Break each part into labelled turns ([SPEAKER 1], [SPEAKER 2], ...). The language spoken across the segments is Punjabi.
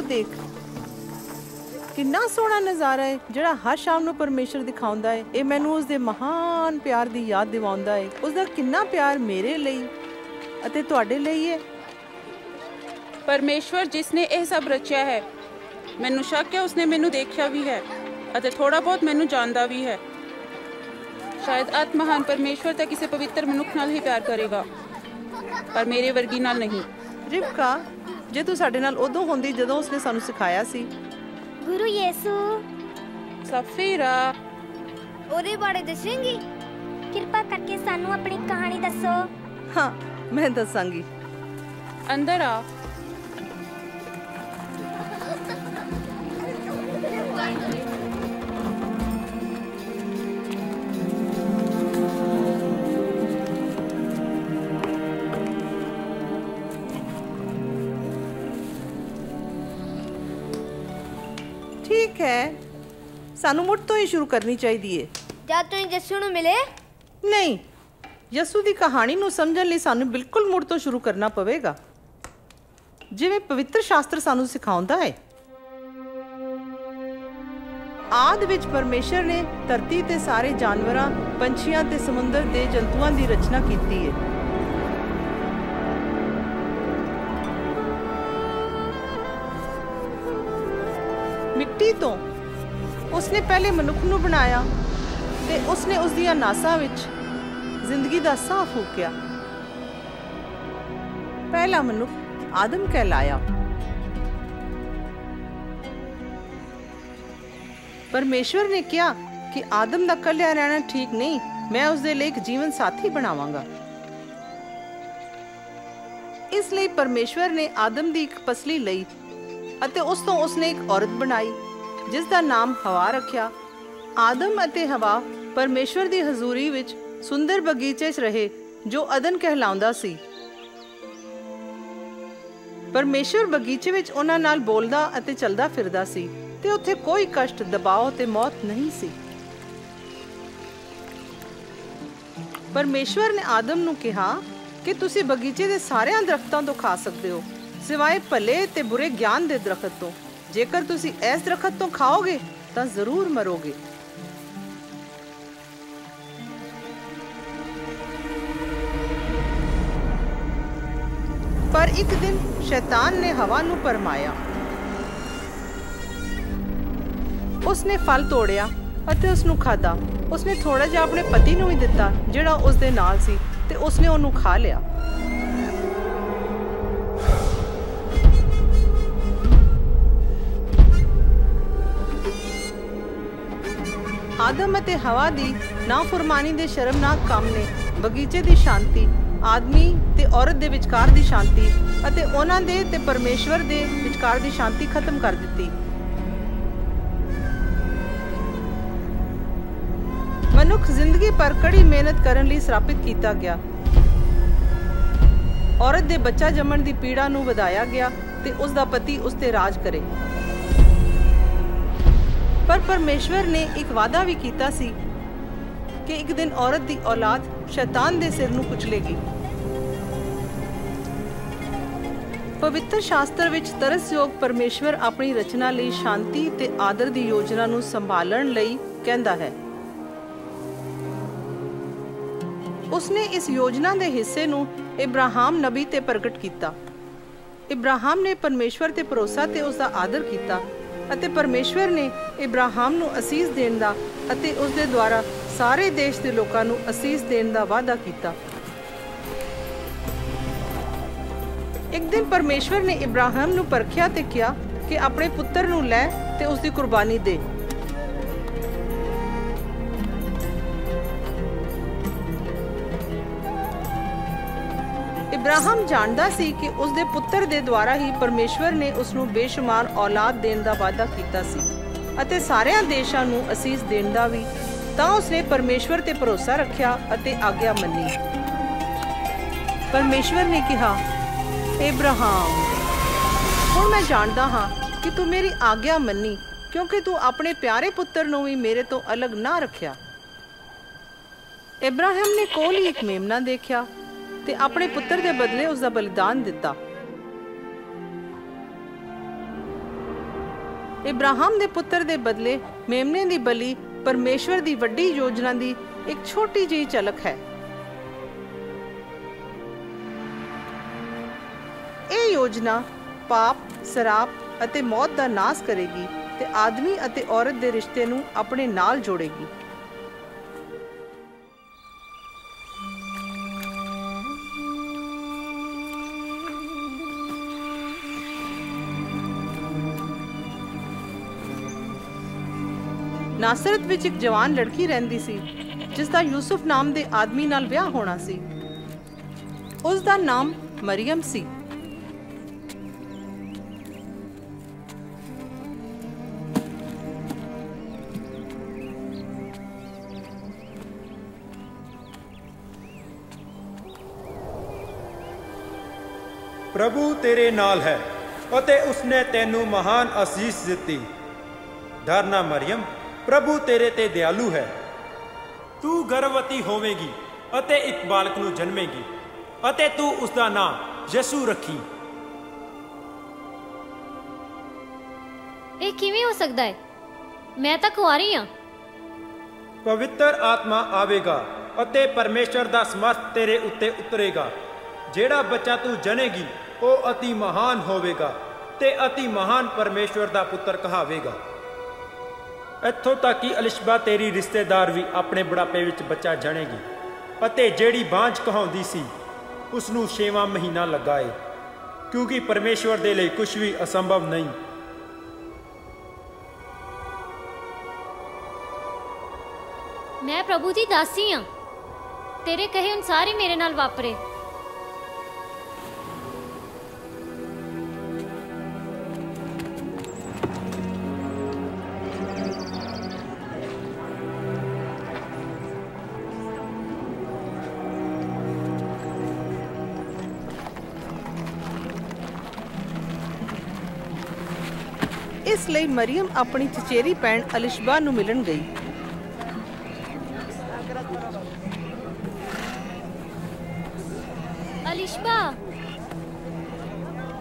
[SPEAKER 1] देख कितना सोहना नज़ारा है ਜਿਹੜਾ हर शाम ਨੂੰ ਪਰਮੇਸ਼ਰ ਦਿਖਾਉਂਦਾ ਹੈ। ਇਹ ਮੈਨੂੰ ਉਸਦੇ ਮਹਾਨ ਪਿਆਰ ਦੀ ਯਾਦ ਦਿਵਾਉਂਦਾ ਹੈ। ਉਸਦਾ ਕਿੰਨਾ ਪਿਆਰ ਮੇਰੇ ਲਈ ਅਤੇ ਤੁਹਾਡੇ ਲਈ ਹੈ।
[SPEAKER 2] ਪਰਮੇਸ਼ਵਰ ਜਿਸ ਨੇ ਇਹ ਸਭ ਰਚਿਆ ਹੈ, ਮੈਨੂੰ ਸ਼ੱਕ ਹੈ ਉਸਨੇ ਮੈਨੂੰ ਦੇਖਿਆ ਵੀ ਹੈ ਅਤੇ ਥੋੜਾ ਬਹੁਤ ਮੈਨੂੰ ਜਾਣਦਾ ਵੀ ਹੈ। ਸ਼ਾਇਦ ਆਤਮ ਮਹਾਨ ਪਰਮੇਸ਼ਵਰ ਤਾਂ ਕਿਸੇ ਪਵਿੱਤਰ ਮਨੁੱਖ ਨਾਲ ਹੀ ਪਿਆਰ ਕਰੇਗਾ, ਪਰ ਮੇਰੇ ਵਰਗੀ ਨਾਲ ਨਹੀਂ।
[SPEAKER 1] ਰਿਵਕਾ, ਜੇ ਤੂੰ ਸਾਡੇ ਨਾਲ ਉਦੋਂ ਹੁੰਦੀ ਜਦੋਂ ਉਸਨੇ ਸਾਨੂੰ ਸਿਖਾਇਆ ਸੀ।
[SPEAKER 3] ਗੁਰੂ ਯੇਸੂ।
[SPEAKER 2] ਸਫੀਰਾ,
[SPEAKER 3] ਉਹਦੇ ਬਾਰੇ ਦੱਸੇਂਗੀ? ਕਿਰਪਾ ਕਰਕੇ ਸਾਨੂੰ ਆਪਣੀ ਕਹਾਣੀ ਦੱਸੋ।
[SPEAKER 1] ਹਾਂ, ਮੈਂ ਦੱਸਾਂਗੀ।
[SPEAKER 2] ਅੰਦਰ ਆ।
[SPEAKER 1] ठीक है, सानू मुड़ तो ही शुरू करनी चाहिए।
[SPEAKER 3] जब तुम यस्सु नूं मिले?
[SPEAKER 1] नहीं, यस्सु दी कहानी नूं समझण लई सानू बिल्कुल मुड़ तो शुरू करना पवेगा, जिवें पवित्र शास्त्र सानू सिखाउंदा है। आदि विच परमेश्वर ने धरती ते सारे जानवरां, पंछियां ते समुंदर दे जंतुआं दी रचना कीती है। मिट्टी तो उसने पहले मनुख नूं बनाया ते उसने उस दियां नासां विच जिंदगी दा साह फूकिया। पहला मनुख आदम कहलाया। परमेश्वर ने कहा कि आदम दा कल्ला रहना ठीक नहीं, मैं उसदे लई एक जीवन साथी बनावांगा। इसलिए परमेश्वर ने आदम दी एक पसली लई ਅਤੇ ਉਸ ਤੋਂ ਉਸਨੇ ਇੱਕ ਔਰਤ ਬਣਾਈ ਜਿਸ ਦਾ ਨਾਮ ਹਵਾ ਰੱਖਿਆ। ਆਦਮ ਅਤੇ ਹਵਾ ਪਰਮੇਸ਼ਵਰ ਦੀ ਹਜ਼ੂਰੀ ਵਿੱਚ ਸੁੰਦਰ ਬਗੀਚੇ 'ਚ ਰਹੇ ਜੋ ਅਦਨ ਕਹਿਲਾਉਂਦਾ ਸੀ। ਪਰਮੇਸ਼ਵਰ ਬਗੀਚੇ ਵਿੱਚ ਉਹਨਾਂ ਨਾਲ ਬੋਲਦਾ ਅਤੇ ਚੱਲਦਾ ਫਿਰਦਾ ਸੀ ਤੇ ਉੱਥੇ ਕੋਈ ਕਸ਼ਟ, ਦਬਾਅ ਤੇ ਮੌਤ ਨਹੀਂ ਸੀ। ਪਰਮੇਸ਼ਵਰ ਨੇ ਆਦਮ ਨੂੰ ਕਿਹਾ ਕਿ ਤੁਸੀਂ ਬਗੀਚੇ ਦੇ ਸਾਰਿਆਂ ਦਰਖਤਾਂ ਤੋਂ ਖਾ ਸਕਦੇ ਹੋ सिवाय भले ते बुरे ज्ञान दे दरखत तो। जेकर तुसी इस दरखत तो खाओगे तां जरूर मरोगे। पर एक दिन शैतान ने हवा नूं भरमाया। उसने फल तोड़िया अते उसनूं खाधा। उसने थोड़ा जिहा अपने पति नूं भी दिता जिहड़ा उसदे नाल सी ते उसने ओहनूं खा लिया। आदम ਅਤੇ हवा ਦੀ ਨਾਫਰਮਾਨੀ ਦੇ ਸ਼ਰਮਨਾਕ ਕੰਮ ਨੇ ਬਗੀਚੇ ਦੀ ਸ਼ਾਂਤੀ, ਆਦਮੀ ਤੇ ਔਰਤ ਦੇ ਵਿਚਕਾਰ ਦੀ ਸ਼ਾਂਤੀ ਅਤੇ ਉਹਨਾਂ ਦੇ ਤੇ ਪਰਮੇਸ਼ਵਰ ਦੇ ਵਿਚਕਾਰ ਦੀ ਸ਼ਾਂਤੀ ਖਤਮ ਕਰ ਦਿੱਤੀ। ਮਨੁੱਖ ਜ਼ਿੰਦਗੀ ਭਰ ਕੜੀ ਮਿਹਨਤ ਕਰਨ ਲਈ ਸਰਾਪਿਤ ਕੀਤਾ ਗਿਆ। ਔਰਤ ਦੇ ਬੱਚਾ ਜੰਮਣ ਦੀ ਪੀੜਾ ਨੂੰ ਵਧਾਇਆ ਗਿਆ ਤੇ ਉਸ ਦਾ ਪਤੀ ਉਸ ਤੇ ਰਾਜ ਕਰੇ। पर परमेश्वर ने एक वादा भी कीता सी कि एक दिन औरत दी औलाद शैतान दे सिर नूं कुचलेगी। पवित्र शास्त्र विच तरसयोग परमेश्वर अपनी रचना लई शांति ते आदर दी योजना नूं संभालण लई कहंदा है। उसने इस योजना दे हिस्से नूं इब्राहिम नबी ते प्रगट कीता। इब्राहिम ने परमेश्वर ते भरोसा ते उसदा आदर कीता ਅਤੇ ਪਰਮੇਸ਼ਵਰ ਨੇ ਇਬਰਾਹਿਮ ਨੂੰ ਅਸੀਸ ਦੇਣ ਦਾ ਅਤੇ ਉਸ ਦੇ ਦੁਆਰਾ ਸਾਰੇ ਦੇਸ਼ ਦੇ ਲੋਕਾਂ ਨੂੰ ਅਸੀਸ ਦੇਣ ਦਾ ਵਾਅਦਾ ਕੀਤਾ। ਇੱਕ ਦਿਨ ਪਰਮੇਸ਼ਵਰ ਨੇ ਇਬਰਾਹਿਮ ਨੂੰ ਪਰਖਿਆ ਤੇ ਕਿਹਾ ਕਿ ਆਪਣੇ ਪੁੱਤਰ ਨੂੰ ਲੈ ਤੇ ਉਸ ਦੀ ਕੁਰਬਾਨੀ ਦੇ। ਇਬਰਾਹਿਮ ਜਾਣਦਾ ਸੀ ਕਿ ਉਸ ਦੇ ਪੁੱਤਰ ਦੇ ਦੁਆਰਾ ਹੀ ਪਰਮੇਸ਼ਵਰ ਨੇ ਉਸ ਨੂੰ ਬੇਸ਼ੁਮਾਰ ਔਲਾਦ ਦੇਣ ਦਾ ਵਾਅਦਾ ਕੀਤਾ ਸੀ ਅਤੇ ਸਾਰਿਆਂ ਦੇਸ਼ਾਂ ਨੂੰ ਅਸੀਸ ਦੇਣ ਦਾ ਵੀ। ਤਾਂ ਉਸਨੇ ਪਰਮੇਸ਼ਵਰ ਤੇ ਭਰੋਸਾ ਰੱਖਿਆ ਅਤੇ ਆਗਿਆ ਮੰਨੀ। ਪਰਮੇਸ਼ਵਰ ਨੇ ਕਿਹਾ, ਇਬਰਾਹਿਮ, ਹੁਣ ਮੈਂ ਜਾਣਦਾ ਹਾਂ ਕਿ ਤੂੰ ਮੇਰੀ ਆਗਿਆ ਮੰਨੀ ਕਿਉਂਕਿ ਤੂੰ ਆਪਣੇ ਪਿਆਰੇ ਪੁੱਤਰ ਨੂੰ ਵੀ ਮੇਰੇ ਤੋਂ ਅਲੱਗ ਨਾ ਰੱਖਿਆ। ਇਬਰਾਹਿਮ ਨੇ ਕੋਲ ਹੀ ਇੱਕ ਮੇਮਨਾ ਦੇਖਿਆ ਤੇ ਆਪਣੇ ਪੁੱਤਰ ਦੇ ਬਦਲੇ ਉਸ ਦਾ ਬਲੀਦਾਨ ਦਿੱਤਾ। ਇਬਰਾਹਿਮ ਦੇ ਪੁੱਤਰ ਦੇ ਬਦਲੇ ਮੇਮਨੇ ਦੀ ਬਲੀ ਪਰਮੇਸ਼ਵਰ ਦੀ ਵੱਡੀ ਯੋਜਨਾ ਦੀ ਇੱਕ ਛੋਟੀ ਜਿਹੀ ਝਲਕ ਹੈ। ਇਹ ਯੋਜਨਾ ਪਾਪ, ਸਰਾਪ ਅਤੇ ਮੌਤ ਦਾ ਨਾਸ਼ ਕਰੇਗੀ ਤੇ ਆਦਮੀ ਅਤੇ ਔਰਤ ਦੇ ਰਿਸ਼ਤੇ ਨੂੰ ਆਪਣੇ ਨਾਲ ਜੋੜੇਗੀ। ਨਾਸਰਤ ਵਿੱਚ ਇੱਕ ਜਵਾਨ ਲੜਕੀ ਰਹਿੰਦੀ ਸੀ ਜਿਸ ਦਾ ਯੂਸੁਫ ਨਾਮ ਦੇ ਆਦਮੀ ਨਾਲ ਵਿਆਹ ਹੋਣਾ ਸੀ। ਉਸ ਦਾ ਨਾਮ ਮਰੀਅਮ ਸੀ।
[SPEAKER 4] ਪ੍ਰਭੂ ਤੇਰੇ ਨਾਲ ਹੈ ਅਤੇ ਉਸਨੇ ਤੈਨੂੰ ਮਹਾਨ ਅਸੀਸ ਦਿੱਤੀ। ਡਰ ਨਾ ਮਰੀਅਮ, ਪ੍ਰਭੂ ਤੇਰੇ ਤੇ ਦਿਆਲੂ ਹੈ। ਤੂੰ ਗਰਭਵਤੀ ਹੋਵੇਂਗੀ ਅਤੇ ਇੱਕ ਬਾਲਕ ਨੂੰ ਜਨਮੇਗੀ ਅਤੇ ਤੂੰ ਉਸ ਦਾ ਨਾਂ ਯਸੂ ਰੱਖੀ।
[SPEAKER 5] ਇਹ ਕਿਵੇਂ ਹੋ ਸਕਦਾ ਹੈ? ਮੈਂ ਤਾਂ ਕੁਆਰੀ ਹਾਂ।
[SPEAKER 4] ਪਵਿੱਤਰ ਆਤਮਾ ਆਵੇਗਾ ਅਤੇ ਪਰਮੇਸ਼ਰ ਦਾ ਸਮਰਥ ਤੇਰੇ ਉੱਤੇ ਉਤਰੇਗਾ। ਜਿਹੜਾ ਬੱਚਾ ਤੂੰ ਜਨੇਗੀ ਉਹ ਅਤੀ ਮਹਾਨ ਹੋਵੇਗਾ ਤੇ ਅਤੀ ਮਹਾਨ ਪਰਮੇਸ਼ਵਰ ਦਾ ਪੁੱਤਰ ਕਹਾਵੇਗਾ। ਇੱਥੋਂ ਤੱਕ ਕਿ ਅਲਿਸ਼ਬਾ ਤੇਰੀ ਰਿਸ਼ਤੇਦਾਰ ਵੀ ਆਪਣੇ ਬੁਢਾਪੇ ਵਿੱਚ ਬੱਚਾ ਜਣੇਗੀ ਅਤੇ ਜਿਹੜੀ ਬਾਂਝ ਕਹਾਉਂਦੀ ਸੀ ਉਸ ਨੂੰ 6ਵਾਂ ਮਹੀਨਾ ਲੱਗਾ ਏ, ਕਿਉਂਕਿ ਪਰਮੇਸ਼ਵਰ ਦੇ ਲਈ ਕੁਝ ਵੀ ਅਸੰਭਵ ਨਹੀਂ।
[SPEAKER 5] ਮੈਂ ਪ੍ਰਭੂ ਦੀ ਦਾਸੀ ਹਾਂ, ਤੇਰੇ ਕਹੇ ਅਨੁਸਾਰ ਹੀ ਮੇਰੇ ਨਾਲ ਵਾਪਰੇ।
[SPEAKER 1] ਇਸ ਲਈ ਮਰੀਅਮ ਆਪਣੀ ਚਚੇਰੀ ਭੈਣ ਅਲਿਸ਼ਬਾ ਨੂੰ ਮਿਲਣ ਗਈ।
[SPEAKER 5] ਅਲਿਸ਼ਬਾ,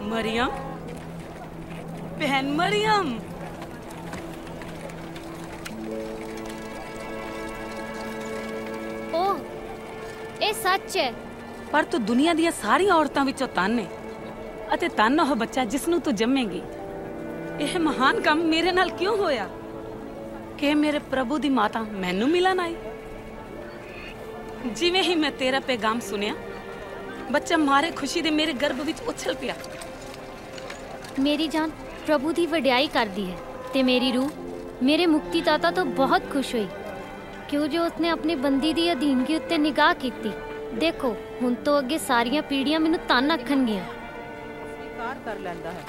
[SPEAKER 6] मरियम, बहन मरियम।
[SPEAKER 5] ओह, ਇਹ ਸੱਚ ਹੈ।
[SPEAKER 6] ਪਰ ਤੂੰ ਦੁਨੀਆ ਦੀਆਂ ਸਾਰੀਆਂ ਔਰਤਾਂ ਵਿੱਚੋਂ ਧਨ ਹੈ ਅਤੇ ਧਨ ਉਹ ਬੱਚਾ ਜਿਸ ਨੂੰ ਤੂੰ ਜੰਮੇਂਗੀ। ਇਹ ਮਹਾਨ ਕੰਮ ਮੇਰੇ ਨਾਲ ਕਿਉਂ ਹੋਇਆ ਕਿ ਮੇਰੇ ਪ੍ਰਭੂ ਦੀ ਮਾਤਾ ਮੈਨੂੰ ਮਿਲਣ ਆਈ। ਜਿਵੇਂ ਹੀ ਮੈਂ ਤੇਰਾ ਪੈਗਾਮ ਸੁਨਿਆ, ਬੱਚਾ ਮਾਰੇ ਖੁਸ਼ੀ ਦੇ ਮੇਰੇ ਗਰਭ ਵਿੱਚ ਉਛਲ ਪਿਆ।
[SPEAKER 5] ਮੇਰੀ ਜਾਨ ਪ੍ਰਭੂ ਦੀ ਵਡਿਆਈ ਕਰਦੀ ਹੈ ਤੇ ਮੇਰੀ ਰੂਹ ਮੇਰੇ ਮੁਕਤੀਦਾਤਾ ਤੋਂ ਬਹੁਤ ਖੁਸ਼ ਹੋਈ, ਕਿਉਂ ਜੋ ਉਸਨੇ ਆਪਣੀ ਬੰਦੀ ਦੀ ਅਧੀਨਗੀ ਉੱਤੇ ਨਿਗਾਹ ਕੀਤੀ। ਦੇਖੋ, ਹੁਣ ਤੋਂ ਅੱਗੇ ਸਾਰੀਆਂ ਪੀੜ੍ਹੀਆਂ ਮੈਨੂੰ ਧੰਨ ਆਖਣਗੀਆਂ।
[SPEAKER 1] ਸਵੀਕਾਰ ਕਰ ਲੈਂਦਾ ਹੈ।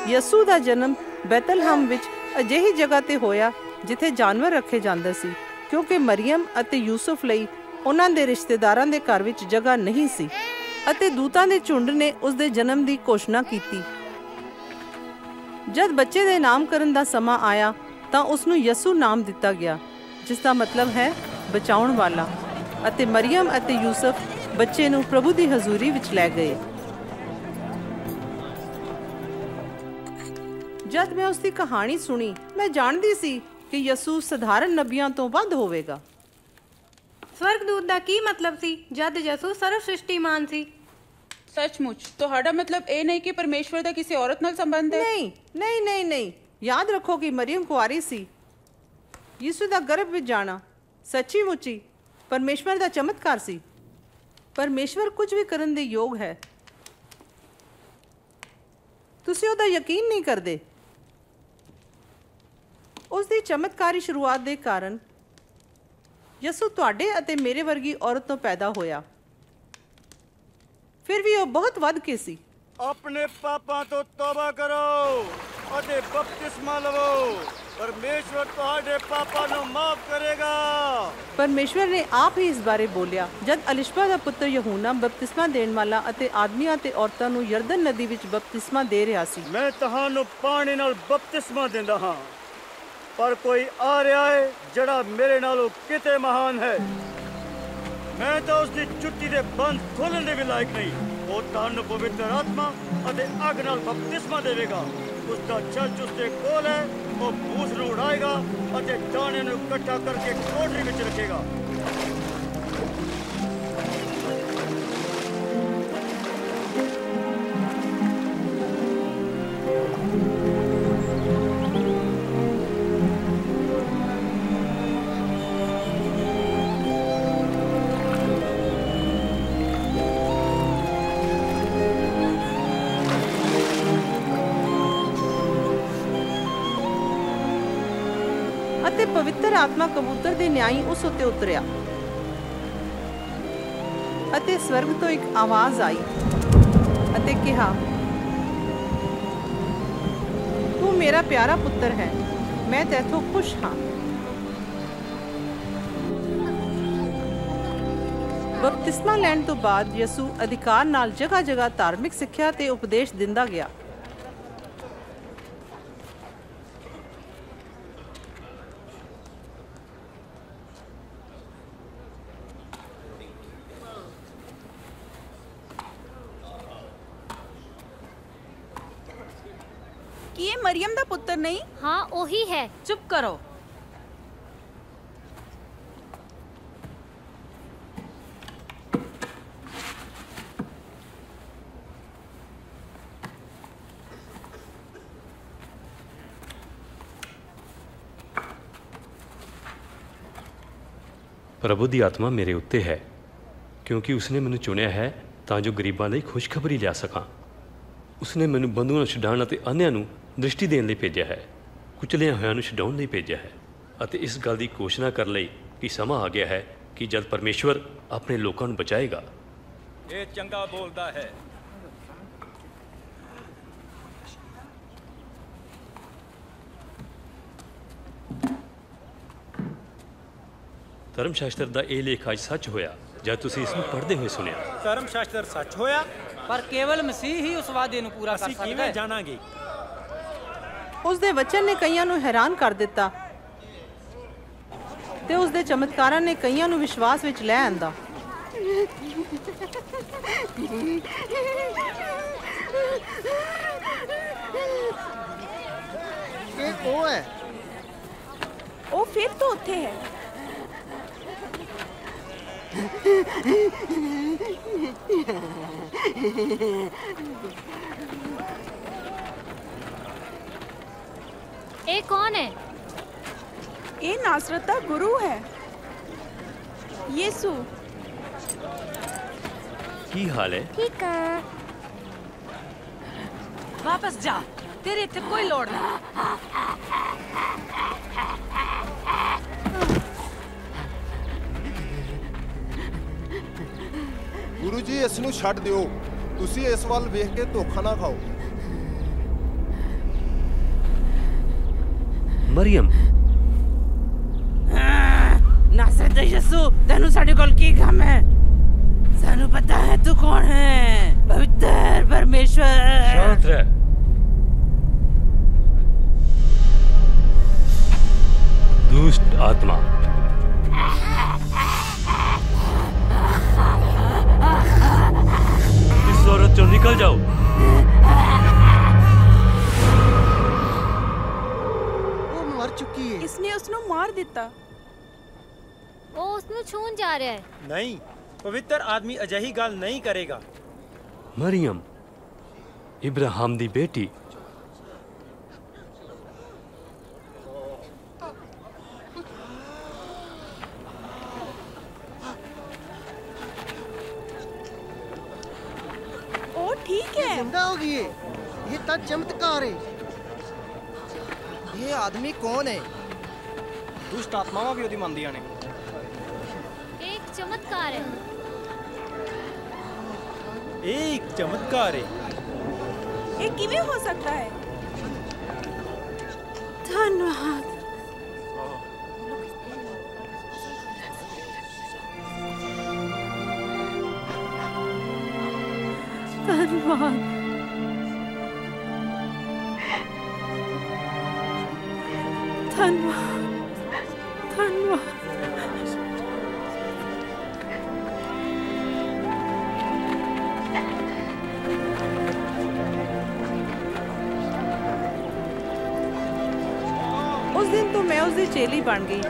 [SPEAKER 1] ਯਸੂ ਦਾ ਜਨਮ ਬੈਤਲਹਮ ਵਿੱਚ ਅਜਿਹੀ ਜਗ੍ਹਾ ਤੇ ਹੋਇਆ ਜਿੱਥੇ ਜਾਨਵਰ ਰੱਖੇ ਜਾਂਦੇ ਸੀ, ਕਿਉਂਕਿ ਮਰੀਅਮ ਅਤੇ ਯੂਸੁਫ ਲਈ ਉਹਨਾਂ ਦੇ ਰਿਸ਼ਤੇਦਾਰਾਂ ਦੇ ਘਰ ਵਿੱਚ ਜਗ੍ਹਾ ਨਹੀਂ ਸੀ ਅਤੇ ਦੂਤਾਂ ਦੇ ਝੁੰਡ ਨੇ ਉਸ ਦੇ ਜਨਮ ਦੀ ਘੋਸ਼ਣਾ ਕੀਤੀ। ਜਦ ਬੱਚੇ ਦੇ ਨਾਮਕਰਨ ਦਾ ਸਮਾਂ ਆਇਆ ਤਾਂ ਉਸ ਨੂੰ ਯਸੂ ਨਾਮ ਦਿੱਤਾ ਗਿਆ, ਜਿਸ ਦਾ ਮਤਲਬ ਹੈ ਬਚਾਉਣ ਵਾਲਾ। ਅਤੇ ਮਰੀਅਮ ਅਤੇ ਯੂਸੁਫ ਬੱਚੇ ਨੂੰ ਪ੍ਰਭੂ ਦੀ ਹਜ਼ੂਰੀ ਵਿੱਚ ਲੈ ਗਏ। ਜਦ ਮੈਂ ਉਸ ਦੀ ਕਹਾਣੀ ਸੁਣੀ, ਮੈਂ ਜਾਣਦੀ ਸੀ ਕਿ ਯਸੂ ਸਧਾਰਨ ਨਬੀਆਂ ਤੋਂ ਵੱਧ ਹੋਵੇਗਾ।
[SPEAKER 7] ਸਵਰਗਦੂਤ ਦਾ ਕੀ ਮਤਲਬ ਸੀ ਜਦ ਯਸੂ ਸਰਵ ਸ੍ਰਿਸ਼ਟੀਮਾਨ ਸੀ?
[SPEAKER 2] ਸੱਚਮੁੱਚ ਤੁਹਾਡਾ ਮਤਲਬ ਇਹ ਨਹੀਂ ਕਿ ਪਰਮੇਸ਼ਵਰ ਦਾ ਕਿਸੇ ਔਰਤ ਨਾਲ ਸੰਬੰਧ ਹੈ?
[SPEAKER 1] ਨਹੀਂ ਨਹੀਂ ਨਹੀਂ ਨਹੀਂ, ਯਾਦ ਰੱਖੋ ਕਿ ਮਰੀਅਮ ਕੁਆਰੀ ਸੀ। ਯਿਸੂ ਦਾ ਗਰਭ ਵਿੱਚ ਜਾਣਾ ਸੱਚੀ ਮੁੱਚੀ ਪਰਮੇਸ਼ਵਰ ਦਾ ਚਮਤਕਾਰ ਸੀ। ਪਰਮੇਸ਼ਵਰ ਕੁਝ ਵੀ ਕਰਨ ਦੇ ਯੋਗ ਹੈ। ਤੁਸੀਂ ਉਹਦਾ ਯਕੀਨ ਨਹੀਂ ਕਰਦੇ। ਉਸ ਦੀ ਚਮਤਕਾਰੀ ਸ਼ੁਰੂਆਤ ਦੇ ਕਾਰਨ ਯਸੂ ਤੁਹਾਡੇ ਅਤੇ ਮੇਰੇ ਵਰਗੀ ਔਰਤ ਤੋਂ ਪੈਦਾ ਹੋਇਆ। ਫਿਰ ਵੀ ਉਹ ਬਹੁਤ ਵੱਧ ਕੇ ਸੀ।
[SPEAKER 8] ਆਪਣੇ ਪਾਪਾਂ ਤੋਂ ਤੌਬਾ ਕਰੋ ਅਤੇ ਬਪਤਿਸਮਾ ਲਵੋ, ਪਰਮੇਸ਼ਵਰ ਤੁਹਾਡੇ ਪਾਪਾਂ ਨੂੰ ਮਾਫ ਕਰੇਗਾ।
[SPEAKER 1] ਪਰਮੇਸ਼ਵਰ ਨੇ ਆਪ ਹੀ ਇਸ ਬਾਰੇ ਬੋਲਿਆ ਜਦ ਅਲਿਸ਼ਬਾ ਦਾ ਪੁੱਤਰ ਯਹੂਨਾ ਬਪਤਿਸਮਾ ਦੇਣ ਵਾਲਾ ਅਤੇ ਆਦਮੀਆਂ ਤੇ ਔਰਤਾਂ ਨੂੰ ਯਰਦਨ ਨਦੀ ਵਿੱਚ ਬਪਤਿਸਮਾ ਦੇ ਰਿਹਾ ਸੀ।
[SPEAKER 8] ਮੈਂ ਤੁਹਾਨੂੰ ਪਾਣੀ ਨਾਲ ਬਪਤਿਸਮਾ ਦਿੰਦਾ ਹਾਂ, पर कोई आ रहा है जड़ा मेरे नालों किते महान है। मैं तो उसकी चुट्टी दे बंद खोलने दे भी लायक नहीं। वो तानु पवित्र आत्मा अते अग नाल बपतिस्मा देवेगा। उसका चर्च उसके कोल है। वो भूस नूं उड़ाएगा अते दाने नूं इकट्ठा करके कोठरी विच रखेगा।
[SPEAKER 1] ਅਤੇ ਪਵਿੱਤਰ ਆਤਮਾ ਕਬੂਤਰ ਦੇ ਨਿਆਈ ਉਸ ਉੱਤੇ ਉਤਰਿਆ ਅਤੇ ਸਵਰਗ ਤੋਂ ਇੱਕ ਆਵਾਜ਼ ਆਈ ਅਤੇ ਕਿਹਾ, ਤੂੰ ਮੇਰਾ ਪਿਆਰਾ ਪੁੱਤਰ ਹੈ, ਮੈਂ ਤੇਥੋਂ ਖੁਸ਼ ਹਾਂ। ਬਪਤਿਸਮਾ ਲੈਣ ਤੋਂ ਬਾਅਦ ਯਿਸੂ ਅਧਿਕਾਰ ਨਾਲ ਜਗ੍ਹਾ ਜਗ੍ਹਾ ਧਾਰਮਿਕ ਸਿੱਖਿਆ ਤੇ ਉਪਦੇਸ਼ ਦਿੰਦਾ ਗਿਆ।
[SPEAKER 2] कि ये मरियम दा पुत्र नहीं?
[SPEAKER 5] हाँ वही है।
[SPEAKER 6] चुप करो।
[SPEAKER 9] प्रभु दी आत्मा मेरे उत्ते है क्योंकि उसने मैनू चुनिया है तां जो गरीबां लई खुशखबरी लिया सकां। उसने मैनू बंधुआं नूं छुडाउण अते अन्हिआं नूं दृष्टि देण लई भेजिਆ है, कुचलिਆਂ ਹੋਇਆਂ ਨੂੰ ਛਡਾਉਣ ਲਈ ਭੇਜਿਆ ਹੈ ਅਤੇ ਇਸ ਗੱਲ ਦੀ ਘੋਸ਼ਣਾ ਕਰਨ ਲਈ ਕਿ ਸਮਾਂ ਆ ਗਿਆ ਹੈ ਕਿ ਜਦ ਪਰਮੇਸ਼ਵਰ ਆਪਣੇ ਲੋਕਾਂ ਨੂੰ ਬਚਾਏਗਾ।
[SPEAKER 4] ਇਹ ਚੰਗਾ ਬੋਲਦਾ ਹੈ।
[SPEAKER 9] ਧਰਮ ਸ਼ਾਸਤਰ ਦਾ ਇਹ ਲੇਖ ਅੱਜ ਸੱਚ ਹੋਇਆ ਜਦ ਤੁਸੀਂ ਇਸ ਨੂੰ ਪੜ੍ਹਦੇ ਹੋਏ ਸੁਣਿਆ।
[SPEAKER 4] ਧਰਮ ਸ਼ਾਸਤਰ ਸੱਚ ਹੋਇਆ,
[SPEAKER 10] ਪਰ ਕੇਵਲ ਮਸੀਹ ਹੀ ਉਸ ਵਾਅਦੇ ਨੂੰ ਪੂਰਾ ਕਰ
[SPEAKER 4] ਅਸੀਂ
[SPEAKER 10] ਸਕਦਾ
[SPEAKER 4] ਕਿਵੇਂ
[SPEAKER 10] ਹੈ।
[SPEAKER 4] ਜਾਣਾਂਗੇ?
[SPEAKER 1] ਉਸ ਦੇ ਵਚਨ ਨੇ ਕਈਆਂ ਨੂੰ ਹੈਰਾਨ ਕਰ ਦਿੱਤਾ ਤੇ ਉਸ ਦੇ ਚਮਤਕਾਰਾਂ ਨੇ ਕਈਆਂ ਨੂੰ ਵਿਸ਼ਵਾਸ ਵਿੱਚ ਲੈ ਆਂਦਾ।
[SPEAKER 11] ਇਹ ਉਹ ਹੈ।
[SPEAKER 2] ਉਹ ਫਿਰ ਤੋਂ ਉੱਥੇ ਹੈ।
[SPEAKER 5] ये कौन है?
[SPEAKER 2] ये नासरत दा गुरु है, यीशु।
[SPEAKER 9] की हाल है?
[SPEAKER 3] ठीक है।
[SPEAKER 6] वापस जा, तेरे इत्थे कोई लोड़ नहीं।
[SPEAKER 11] ਗੁਰੂ ਜੀ ਇਸ ਨੂੰ ਛੱਡ ਦਿਓ। ਤੁਸੀਂ ਇਸ ਵੱਲ ਵੇਖ ਕੇ ਧੋਖਾ ਨਾ ਖਾਓ।
[SPEAKER 9] ਮਰੀਮ।
[SPEAKER 10] नासरत दा यीशु, तेनू साडे कोल की काम है? सानू पता है तू कौन है, पवित्र परमेश्वर।
[SPEAKER 9] शांत रह। दुष्ट आत्मा, इस औरत चो निकल जाओ।
[SPEAKER 11] ਉਹ ਮਰ ਚੁੱਕੀ ਹੈ।
[SPEAKER 2] इसने उसनु मार दिता।
[SPEAKER 5] वो उसनु छून जा रहा है।
[SPEAKER 4] नहीं, पवित्र आदमी अजही गल नहीं करेगा।
[SPEAKER 9] मरियम, इब्राहिम दी बेटी।
[SPEAKER 2] ओ ठीक है।
[SPEAKER 11] जिंदा हो गई है। ये तो चमत्कार है। ये आदमी कौन है?
[SPEAKER 10] दुष्ट आत्मावां भी ओदी मंदियां ने।
[SPEAKER 5] एक चमत्कार है।
[SPEAKER 4] एक चमत्कार है।
[SPEAKER 2] ये किਵੇਂ हो सकता है? धन्यवाद। धन्यवाद। ਧੰਨਵਾਦ ਧੰਨਵਾਦ।
[SPEAKER 1] ਉਸ ਦਿਨ ਤੋਂ ਮੈਂ ਉਸ ਦੀ ਚੇਲੀ ਬਣ ਗਈ।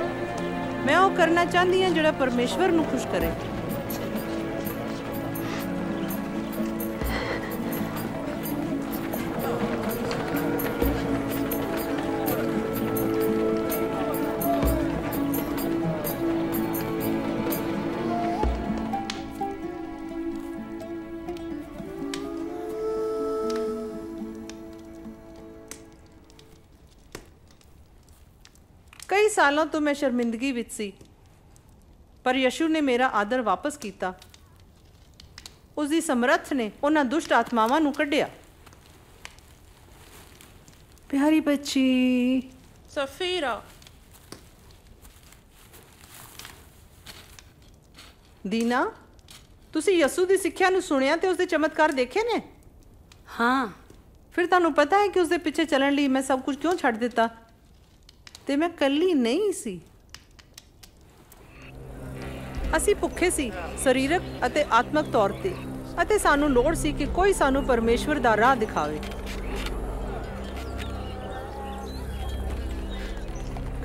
[SPEAKER 1] ਮੈਂ ਉਹ ਕਰਨਾ ਚਾਹੁੰਦੀ ਹਾਂ ਜਿਹੜਾ ਪਰਮੇਸ਼ਵਰ ਨੂੰ ਖੁਸ਼ ਕਰੇ। कई सालों तो मैं शर्मिंदगी विच सी, पर यशु ने मेरा आदर वापस किया। उसकी समर्थ ने उन्हां दुष्ट आत्मावां नूं कढिया। प्यारी बच्ची
[SPEAKER 2] सफीरा।
[SPEAKER 1] दीना, तुसी यसू दी सिੱਖਿਆ ਨੂੰ ਸੁਣਿਆ ਤੇ ਉਸਦੇ ਚਮਤਕਾਰ ਦੇਖੇ ਨੇ?
[SPEAKER 6] ਹਾਂ।
[SPEAKER 1] ਫਿਰ ਤੁਹਾਨੂੰ ਪਤਾ ਹੈ ਕਿ ਉਸਦੇ ਪਿੱਛੇ ਚੱਲਣ ਲਈ ਮੈਂ ਸਭ ਕੁਝ ਕਿਉਂ ਛੱਡ ਦਿੱਤਾ? ਤੇ ਮੈਂ ਇਕੱਲੀ ਨਹੀਂ ਸੀ। ਅਸੀਂ ਭੁੱਖੇ ਸੀ, ਸਰੀਰਕ ਅਤੇ ਆਤਮਿਕ ਤੌਰ ਤੇ, ਅਤੇ ਸਾਨੂੰ ਲੋੜ ਸੀ ਕਿ ਕੋਈ ਸਾਨੂੰ ਪਰਮੇਸ਼ਵਰ ਦਾ ਰਾਹ ਦਿਖਾਵੇ।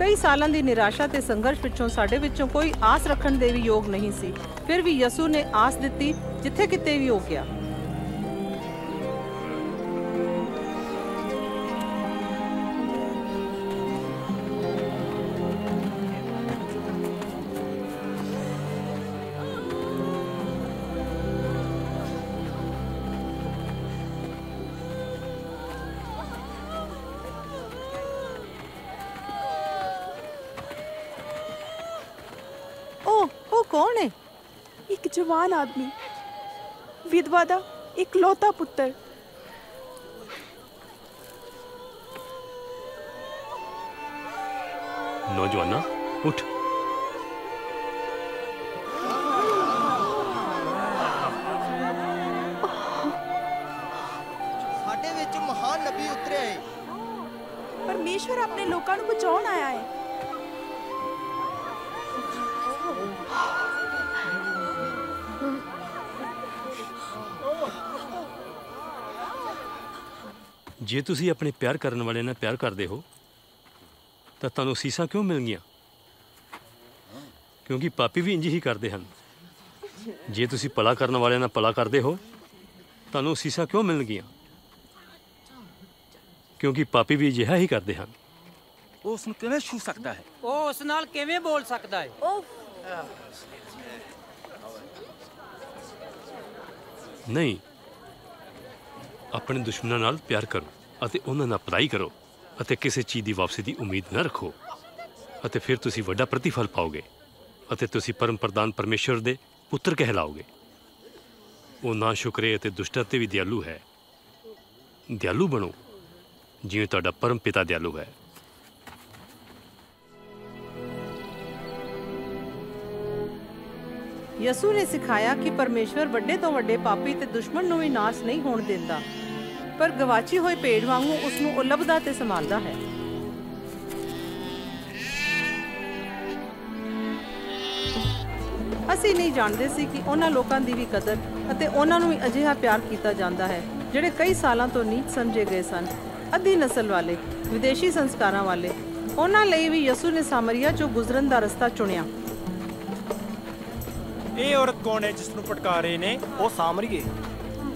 [SPEAKER 1] ਕਈ ਸਾਲਾਂ ਦੀ ਨਿਰਾਸ਼ਾ ਤੇ ਸੰਘਰਸ਼ ਪਿੱਛੋਂ ਸਾਡੇ ਵਿੱਚੋਂ ਕੋਈ ਆਸ ਰੱਖਣ ਦੇ ਵੀ ਯੋਗ ਨਹੀਂ ਸੀ। ਫਿਰ ਵੀ ਯਸੂ ਨੇ ਆਸ ਦਿੱਤੀ ਜਿੱਥੇ ਕਿਤੇ ਵੀ ਹੋ ਗਿਆ। कौन है?
[SPEAKER 12] एक जवान आदमी, विधवा दा इकलौता पुत्र।
[SPEAKER 9] नौजवाना उठ।
[SPEAKER 13] साडे विच महान नबी उतरे है।
[SPEAKER 12] परमेश्वर अपने लोकां नूं बचाउण आया है।
[SPEAKER 9] ਜੇ ਤੁਸੀਂ ਆਪਣੇ ਪਿਆਰ ਕਰਨ ਵਾਲਿਆਂ ਨਾਲ ਪਿਆਰ ਕਰਦੇ ਹੋ ਤਾਂ ਤੁਹਾਨੂੰ ਅਸੀਸਾਂ ਕਿਉਂ ਮਿਲਣਗੀਆਂ? ਕਿਉਂਕਿ ਪਾਪੀ ਵੀ ਇੰਝ ਹੀ ਕਰਦੇ ਹਨ। ਜੇ ਤੁਸੀਂ ਭਲਾ ਕਰਨ ਵਾਲਿਆਂ ਨਾਲ ਭਲਾ ਕਰਦੇ ਹੋ ਤੁਹਾਨੂੰ ਅਸੀਸਾਂ ਕਿਉਂ ਮਿਲਣਗੀਆਂ? ਕਿਉਂਕਿ ਪਾਪੀ ਵੀ ਅਜਿਹਾ ਹੀ ਕਰਦੇ ਹਨ।
[SPEAKER 14] ਉਹ ਉਸ ਨੂੰ ਕਿਵੇਂ ਛੂ ਸਕਦਾ ਹੈ?
[SPEAKER 10] ਉਹ ਉਸ ਨਾਲ ਕਿਵੇਂ ਬੋਲ ਸਕਦਾ ਹੈ?
[SPEAKER 9] ਨਹੀਂ, ਆਪਣੇ ਦੁਸ਼ਮਣਾਂ ਨਾਲ ਪਿਆਰ ਕਰੋ ਅਤੇ ਉਹਨਾਂ ਨਾਲ ਭਲਾਈ ਕਰੋ ਅਤੇ ਕਿਸੇ ਚੀਜ਼ ਦੀ ਵਾਪਸੀ ਦੀ ਉਮੀਦ ਨਾ ਰੱਖੋ ਅਤੇ ਫਿਰ ਤੁਸੀਂ ਵੱਡਾ ਪ੍ਰਤੀਫਲ ਪਾਓਗੇ ਅਤੇ ਤੁਸੀਂ ਪਰਮ ਪ੍ਰਧਾਨ ਪਰਮੇਸ਼ਵਰ ਦੇ ਪੁੱਤਰ ਕਹਿਲਾਓਗੇ। ਉਹ ਨਾ ਸ਼ੁਕਰੇ ਅਤੇ ਦੁਸ਼ਟਤਾ ਤੇ ਵੀ ਦਿਆਲੂ ਹੈ। ਦਿਆਲੂ ਬਣੋ ਜਿਵੇਂ ਤੁਹਾਡਾ ਪਰਮ ਪਿਤਾ ਦਿਆਲੂ ਹੈ।
[SPEAKER 1] ਯਸੂ ਨੇ ਸਿਖਾਇਆ ਕਿ ਪਰਮੇਸ਼ਵਰ ਵੱਡੇ ਤੋਂ ਵੱਡੇ ਪਾਪੀ ਤੇ ਦੁਸ਼ਮਣ ਨੂੰ ਵੀ ਨਾਸ਼ ਨਹੀਂ ਹੋਣ ਦਿੰਦਾ, ਪਰ ਗਵਾਚੀ ਹੋਈ ਭੇਡ ਵਾਂਗੂ ਉਸ ਨੂੰ ਉਹ ਲੱਭਦਾ ਤੇ ਸੰਭਾਲਦਾ ਹੈ। ਅਸੀਂ ਨਹੀਂ ਜਾਣਦੇ ਸੀ ਕਿ ਉਹਨਾਂ ਲੋਕਾਂ ਦੀ ਵੀ ਕਦਰ ਅਤੇ ਉਹਨਾਂ ਨੂੰ ਵੀ ਅਜਿਹਾ ਪਿਆਰ ਕੀਤਾ ਜਾਂਦਾ ਹੈ ਜਿਹੜੇ ਕਈ ਸਾਲਾਂ ਤੋਂ ਨੀਚ ਸਮਝੇ ਗਏ ਸਨ, ਅੱਧੀ ਨਸਲ ਵਾਲੇ, ਵਿਦੇਸ਼ੀ ਸੰਸਕਾਰਾਂ ਵਾਲੇ। ਉਹਨਾਂ ਲਈ ਵੀ ਯਸੂ ਨੇ ਸਾਮਰੀਆ ਚੋਂ ਗੁਜ਼ਰਨ ਦਾ ਰਸਤਾ ਚੁਣਿਆ।
[SPEAKER 4] ਇਹ ਔਰਤ ਕੌਣ ਹੈ ਜਿਸ ਨੂੰ ਪਟਕਾ ਰਹੇ ਨੇ?
[SPEAKER 15] ਉਹ ਸਾਮਰੀਏ।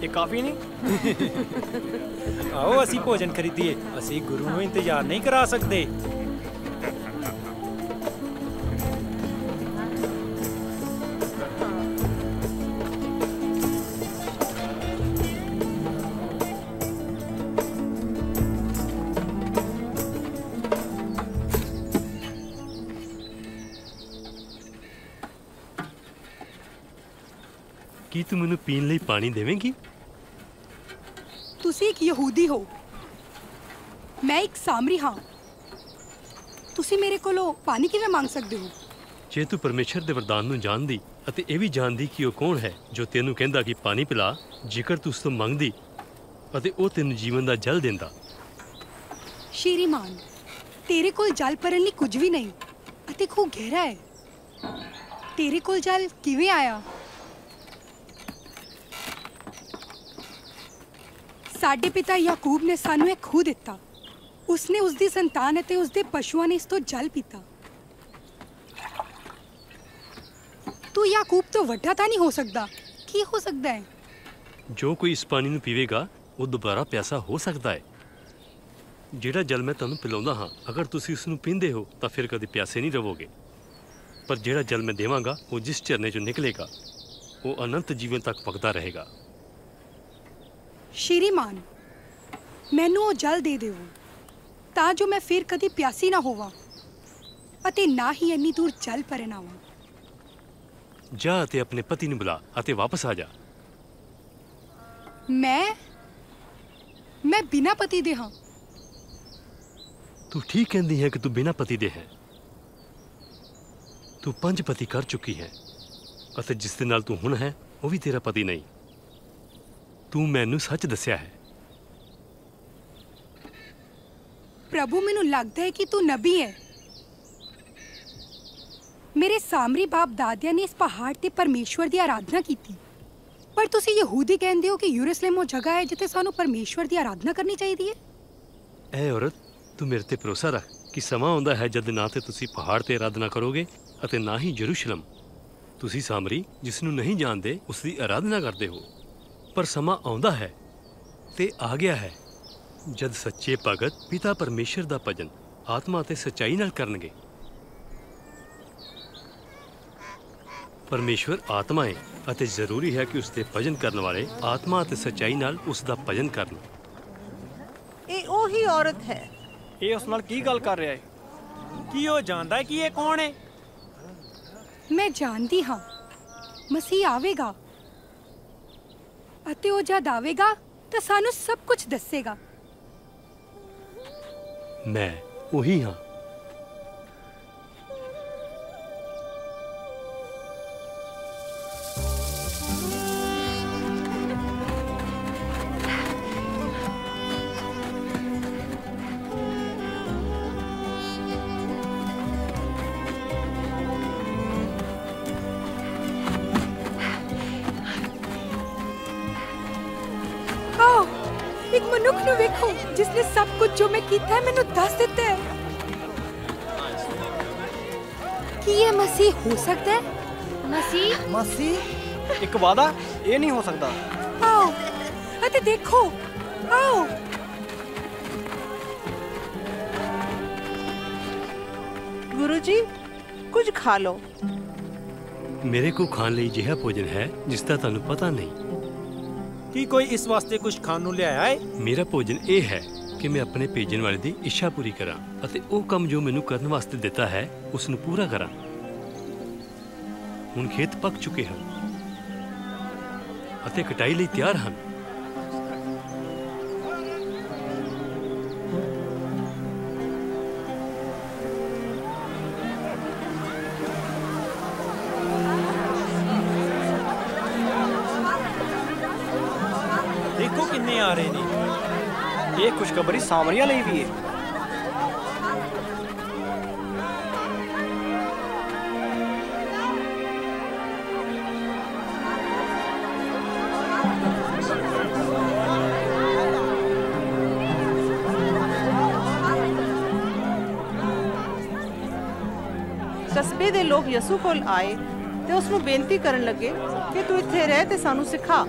[SPEAKER 15] ਇਹ ਕਾਫੀ ਨਹੀਂ?
[SPEAKER 4] ਆਓ ਅਸੀਂ ਭੋਜਨ ਖਰੀਦੀਏ। ਅਸੀਂ ਗੁਰੂ ਨੂੰ ਇੰਤਜ਼ਾਰ ਨਹੀਂ ਕਰਾ ਸਕਦੇ।
[SPEAKER 9] ਕੀ ਤੂੰ ਮੈਨੂੰ ਪੀਣ ਲਈ ਪਾਣੀ ਦੇਵੇਂਗੀ?
[SPEAKER 12] ਤੁਸੀਂ ਇੱਕ ਯਹੂਦੀ ਹੋ, ਮੈਂ ਇੱਕ ਸਾਮਰੀ ਹਾਂ। ਤੁਸੀਂ ਮੇਰੇ ਕੋਲੋਂ ਪਾਣੀ ਕਿਵੇਂ ਮੰਗ ਸਕਦੇ ਹੋ?
[SPEAKER 9] ਜੇ ਤੂੰ ਪਰਮੇਸ਼ਰ ਦੇ ਵਰਦਾਨ ਨੂੰ ਜਾਣਦੀ ਅਤੇ ਇਹ ਵੀ ਜਾਣਦੀ ਕਿ ਉਹ ਕੌਣ ਹੈ ਜੋ ਤੈਨੂੰ ਕਹਿੰਦਾ ਕਿ ਪਾਣੀ ਪਿਲਾ, ਜੇਕਰ ਤੂੰ ਉਸ ਤੋਂ ਮੰਗਦੀ ਅਤੇ ਉਹ ਤੈਨੂੰ ਜੀਵਨ ਦਾ ਜਲ ਦਿੰਦਾ।
[SPEAKER 12] ਸ਼੍ਰੀਮਾਨ, ਤੇਰੇ ਕੋਲ ਜਲ ਭਰਨ ਲਈ ਕੁਝ ਵੀ ਨਹੀਂ ਅਤੇ ਖੂਹ ਗਹਿਰਾ ਹੈ। ਤੇਰੇ ਕੋਲ ਜਲ ਕਿਵੇਂ ਆਇਆ? ਸਾਡੇ ਪਿਤਾ ਯਾਕੂਬ ਨੇ ਸਾਨੂੰ ਇਹ ਖੂਹ ਦਿੱਤਾ। ਉਸਨੇ ਉਸਦੀ ਸੰਤਾਨ ਅਤੇ ਉਸਦੇ ਪਸ਼ੂਆਂ ਨੇ ਇਸ ਤੋਂ ਜਲ ਪੀਤਾ। ਤੂੰ ਯਾਕੂਬ ਤੋਂ ਵੱਡਾ ਤਾਂ ਨਹੀਂ ਹੋ ਸਕਦਾ। ਕੀ ਹੋ ਸਕਦਾ ਹੈ?
[SPEAKER 9] ਜੋ ਕੋਈ ਇਸ ਪਾਣੀ ਨੂੰ ਪੀਵੇਗਾ ਉਹ ਦੁਬਾਰਾ ਪਿਆਸਾ ਹੋ ਸਕਦਾ ਹੈ। ਜਿਹੜਾ ਜਲ ਮੈਂ ਤੁਹਾਨੂੰ ਪਿਲਾਉਂਦਾ ਹਾਂ, ਅਗਰ ਤੁਸੀਂ ਉਸ ਨੂੰ ਪੀਂਦੇ ਹੋ ਤਾਂ ਫਿਰ ਕਦੇ ਪਿਆਸੇ ਨਹੀਂ ਰਹੋਗੇ। ਪਰ ਜਿਹੜਾ ਜਲ ਮੈਂ ਦੇਵਾਂਗਾ ਉਹ ਜਿਸ ਝਰਨੇ ਚੋਂ ਨਿਕਲੇਗਾ ਉਹ ਅਨੰਤ ਜੀਵਨ ਤੱਕ ਵਗਦਾ ਰਹੇਗਾ।
[SPEAKER 12] ਸ਼੍ਰੀਮਾਨ, ਮੈਨੂੰ ਉਹ ਜਲ ਦੇ ਦਿਓ ਤਾਂ ਜੋ ਮੈਂ ਫਿਰ ਕਦੀ ਪਿਆਸੀ ਨਾ ਹੋਵਾਂ ਅਤੇ ਨਾ ਹੀ ਇੰਨੀ ਦੂਰ ਜਲ ਭਰਨ ਆਵਾਂ।
[SPEAKER 9] ਜਾ ਅਤੇ ਆਪਣੇ ਪਤੀ ਨੂੰ ਬੁਲਾ ਅਤੇ ਵਾਪਸ ਆ ਜਾ।
[SPEAKER 12] ਮੈਂ ਬਿਨਾਂ ਪਤੀ ਦੇ ਹਾਂ।
[SPEAKER 9] ਤੂੰ ਠੀਕ ਕਹਿੰਦੀ ਹੈ ਕਿ ਤੂੰ ਬਿਨਾਂ ਪਤੀ ਦੇ ਹੈ। ਤੂੰ 5 ਪਤੀ ਕਰ ਚੁੱਕੀ ਹੈ ਅਤੇ ਜਿਸ ਦੇ ਨਾਲ ਤੂੰ ਹੁਣ ਹੈ ਉਹ ਵੀ ਤੇਰਾ ਪਤੀ ਨਹੀਂ। ਤੂੰ ਮੈਨੂੰ ਸੱਚ ਦੱਸਿਆ ਹੈ।
[SPEAKER 12] ਪ੍ਰਭੂ, ਮੈਨੂੰ ਲੱਗਦਾ ਹੈ ਕਿ ਤੂੰ ਨਬੀ ਹੈ। ਮੇਰੇ ਸਾਮਰੀ ਬਾਪ ਦਾਦਿਆਂ ਨੇ ਇਸ ਪਹਾੜ ਤੇ ਪਰਮੇਸ਼ਵਰ ਦੀ ਆਰਾਧਨਾ ਕੀਤੀ, ਪਰ ਤੁਸੀਂ ਯਹੂਦੀ ਕਹਿੰਦੇ ਹੋ ਕਿ ਯਰੂਸ਼ਲਮ ਉਹ ਜਗ੍ਹਾ ਹੈ ਜਿੱਥੇ ਸਾਨੂੰ ਪਰਮੇਸ਼ਵਰ ਦੀ ਆਰਾਧਨਾ ਕਰਨੀ ਚਾਹੀਦੀ ਹੈ।
[SPEAKER 9] ਐ ਔਰਤ, ਤੂੰ ਮੇਰੇ ਤੇ ਭਰੋਸਾ ਰੱਖ ਕਿ ਸਮਾਂ ਆਉਂਦਾ ਹੈ ਜਦ ਨਾ ਤੇ ਤੁਸੀਂ ਪਹਾੜ ਤੇ ਆਰਾਧਨਾ ਕਰੋਗੇ ਅਤੇ ਨਾ ਹੀ ਯਰੂਸ਼ਲਮ। ਤੁਸੀਂ ਸਾਮਰੀ ਜਿਸ ਨੂੰ ਨਹੀਂ ਜਾਣਦੇ ਉਸ ਦੀ ਆਰਾਧਨਾ ਕਰਦੇ ਹੋ, ਪਰ ਸਮਾਂ ਆਉਂਦਾ ਹੈ ਤੇ ਆ ਗਿਆ ਹੈ ਜਦ ਸੱਚੇ ਭਗਤ ਪਿਤਾ ਪਰਮੇਸ਼ਰ ਦਾ ਭਜਨ ਆਤਮਾ ਅਤੇ ਸੱਚਾਈ ਨਾਲ ਕਰਨਗੇ। ਪਰਮੇਸ਼ਵਰ ਆਤਮਾ ਹੈ ਅਤੇ ਜ਼ਰੂਰੀ ਹੈ ਕਿ ਉਸ ਦੇ ਭਜਨ ਕਰਨ ਵਾਲੇ ਆਤਮਾ ਅਤੇ ਸੱਚਾਈ ਨਾਲ ਉਸ ਦਾ ਭਜਨ ਕਰਨ।
[SPEAKER 1] ਇਹ ਉਹੀ ਔਰਤ ਹੈ।
[SPEAKER 15] ਇਹ ਉਸ ਨਾਲ ਕੀ ਗੱਲ ਕਰ ਰਿਹਾ ਹੈ? ਕੀ ਉਹ ਜਾਣਦਾ ਹੈ ਕਿ ਇਹ ਕੌਣ ਹੈ?
[SPEAKER 12] ਮੈਂ ਜਾਣਦੀ ਹਾਂ। ਮਸੀਹ ਆਵੇਗਾ ਅਤੇ ਉਹ ਜਦ ਆਵੇਗਾ ਤਾਂ ਸਾਨੂੰ ਸਭ ਕੁਝ ਦੱਸੇਗਾ।
[SPEAKER 9] ਮੈਂ ਉਹੀ ਹਾਂ।
[SPEAKER 12] ਇੱਕ ਮਨੁੱਖ ਨੂੰ ਵੇਖੋ ਜਿਸਨੇ ਸਭ ਕੁਝ ਜੋ ਮੈਂ ਕੀਤਾ ਹੈ ਮੈਨੂੰ ਦੱਸ ਦਿੱਤਾ ਹੈ। ਕੀ ਇਹ ਮਸੀਹ ਹੋ ਸਕਦਾ ਹੈ?
[SPEAKER 15] ਮਸੀਹ ਇੱਕ ਵਾਦਾ ਇਹ ਨਹੀਂ ਹੋ ਸਕਦਾ।
[SPEAKER 12] ਆਓ ਅਤੇ ਦੇਖੋ। ਆਓ।
[SPEAKER 1] ਗੁਰੂ ਜੀ, ਕੁਝ ਖਾ ਲਓ।
[SPEAKER 9] ਮੇਰੇ ਕੋਲ ਖਾਣ ਲਈ ਅਜਿਹਾ ਭੋਜਨ ਹੈ ਜਿਸ ਦਾ ਤੁਹਾਨੂੰ ਪਤਾ ਨਹੀਂ।
[SPEAKER 4] ਕੀ ਕੋਈ ਇਸ ਵਾਸਤੇ ਕੁਝ ਖਾਣ ਨੂੰ ਲਿਆਇਆ ਹੈ?
[SPEAKER 9] ਮੇਰਾ ਭੋਜਨ ਇਹ ਹੈ ਕਿ ਮੈਂ ਆਪਣੇ ਭੇਜਣ ਵਾਲੇ ਦੀ ਇੱਛਾ ਪੂਰੀ ਕਰਾਂ ਅਤੇ ਉਹ ਕੰਮ ਜੋ ਮੈਨੂੰ ਕਰਨ ਵਾਸਤੇ ਦਿੱਤਾ ਹੈ ਉਸ ਨੂੰ ਪੂਰਾ ਕਰਾਂ। ਹੁਣ ਖੇਤ ਪੱਕ ਚੁੱਕੇ ਹਨ ਅਤੇ ਕਟਾਈ ਲਈ ਤਿਆਰ ਹਨ।
[SPEAKER 4] ਦੇਖੋ ਕਿੰਨੇ ਆ ਰਹੇ ਨੇ।
[SPEAKER 15] ਇਹ ਖੁਸ਼ਖਬਰੀ ਸਾਮਰੀਆਂ ਲਈ ਵੀ ਹੈ।
[SPEAKER 1] ਕਸਬੇ ਦੇ ਲੋਕ ਯਸੂ ਕੋਲ ਆਏ ਤੇ ਉਸ ਨੂੰ ਬੇਨਤੀ ਕਰਨ ਲੱਗੇ ਕਿ ਤੂੰ ਇੱਥੇ ਰਹਿ ਤੇ ਸਾਨੂੰ ਸਿਖਾ।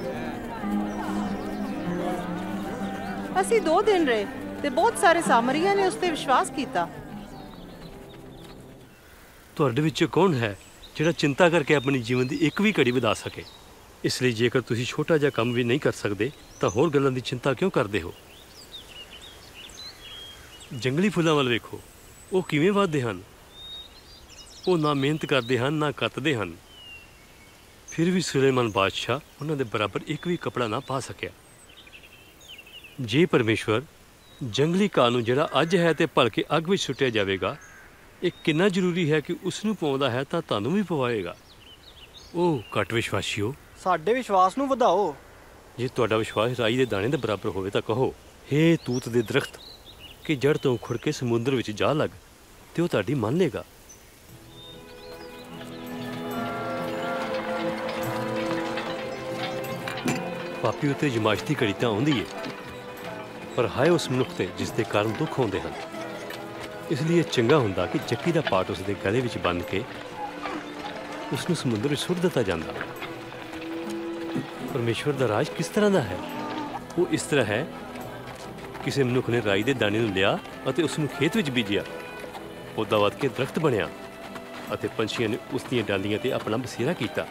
[SPEAKER 1] ਅਸੀਂ 2 ਦਿਨ ਰਹੇ ਤੇ ਬਹੁਤ ਸਾਰੇ ਸਾਮਰੀਆਂ ਨੇ ਉਸ ਤੇ ਵਿਸ਼ਵਾਸ ਕੀਤਾ।
[SPEAKER 9] ਤੁਹਾਡੇ ਵਿੱਚੋਂ ਕੌਣ ਹੈ ਜਿਹੜਾ ਚਿੰਤਾ ਕਰਕੇ ਆਪਣੀ ਜੀਵਨ ਦੀ ਇੱਕ ਵੀ ਘੜੀ ਵਧਾ ਸਕੇ? ਇਸ ਲਈ ਜੇਕਰ ਤੁਸੀਂ ਛੋਟਾ ਜਿਹਾ ਕੰਮ ਵੀ ਨਹੀਂ ਕਰ ਸਕਦੇ ਤਾਂ ਹੋਰ ਗੱਲਾਂ ਦੀ ਚਿੰਤਾ ਕਿਉਂ ਕਰਦੇ ਹੋ? ਜੰਗਲੀ ਫੁੱਲਾਂ ਵੱਲ ਵੇਖੋ, ਉਹ ਕਿਵੇਂ ਵੱਧਦੇ ਹਨ। ਉਹ ਨਾ ਮਿਹਨਤ ਕਰਦੇ ਹਨ ਨਾ ਕੱਤਦੇ ਹਨ, ਫਿਰ ਵੀ ਸੁਲੇਮਾਨ ਬਾਦਸ਼ਾਹ ਉਹਨਾਂ ਦੇ ਬਰਾਬਰ ਇੱਕ ਵੀ ਕੱਪੜਾ ਨਾ ਪਾ ਸਕਿਆ। ਜੇ ਪਰਮੇਸ਼ਵਰ ਜੰਗਲੀ ਘਾਹ ਨੂੰ ਜਿਹੜਾ ਅੱਜ ਹੈ ਤੇ ਭਲ ਕੇ ਅੱਗ ਵਿੱਚ ਸੁੱਟਿਆ ਜਾਵੇਗਾ, ਇਹ ਕਿੰਨਾ ਜ਼ਰੂਰੀ ਹੈ ਕਿ ਉਸ ਨੂੰ ਪਾਉਂਦਾ ਹੈ ਤਾਂ ਤੁਹਾਨੂੰ ਵੀ ਪਵਾਏਗਾ। ਉਹ ਘੱਟ ਵਿਸ਼ਵਾਸੀਓ,
[SPEAKER 15] ਸਾਡੇ ਵਿਸ਼ਵਾਸ ਨੂੰ ਵਧਾਓ।
[SPEAKER 9] ਜੇ ਤੁਹਾਡਾ ਵਿਸ਼ਵਾਸ ਰਾਈ ਦੇ ਦਾਣੇ ਦੇ ਬਰਾਬਰ ਹੋਵੇ ਤਾਂ ਕਹੋ, ਹੇ ਤੂਤ ਦੇ ਦਰਖਤ, कि जड़ तो खुड़ के समुद्र विच जा लग ते वो तुहाडी मन लेगा। पापी उत्ते जमायश दी घड़ी तां आउंदी है, पर हाय उस मनुख ते जिस दे कारण दुख होंदे हन। इसलिए चंगा हुंदा कि चक्की दा पाट उसदे गले विच बन के उसनूं समुद्र विच सुੱਟ दिता जांदा। परमेश्वर दा राज किस तरह दा है? वो इस तरह है, किसी मनुख ने राई दे दाने नूं लिया अते उसनूं खेत विच बीजिया, पौधा वध के दरख्त बनिया अते पंछियां ने उस दीयां डालियां ते अपना बसेरा कीता।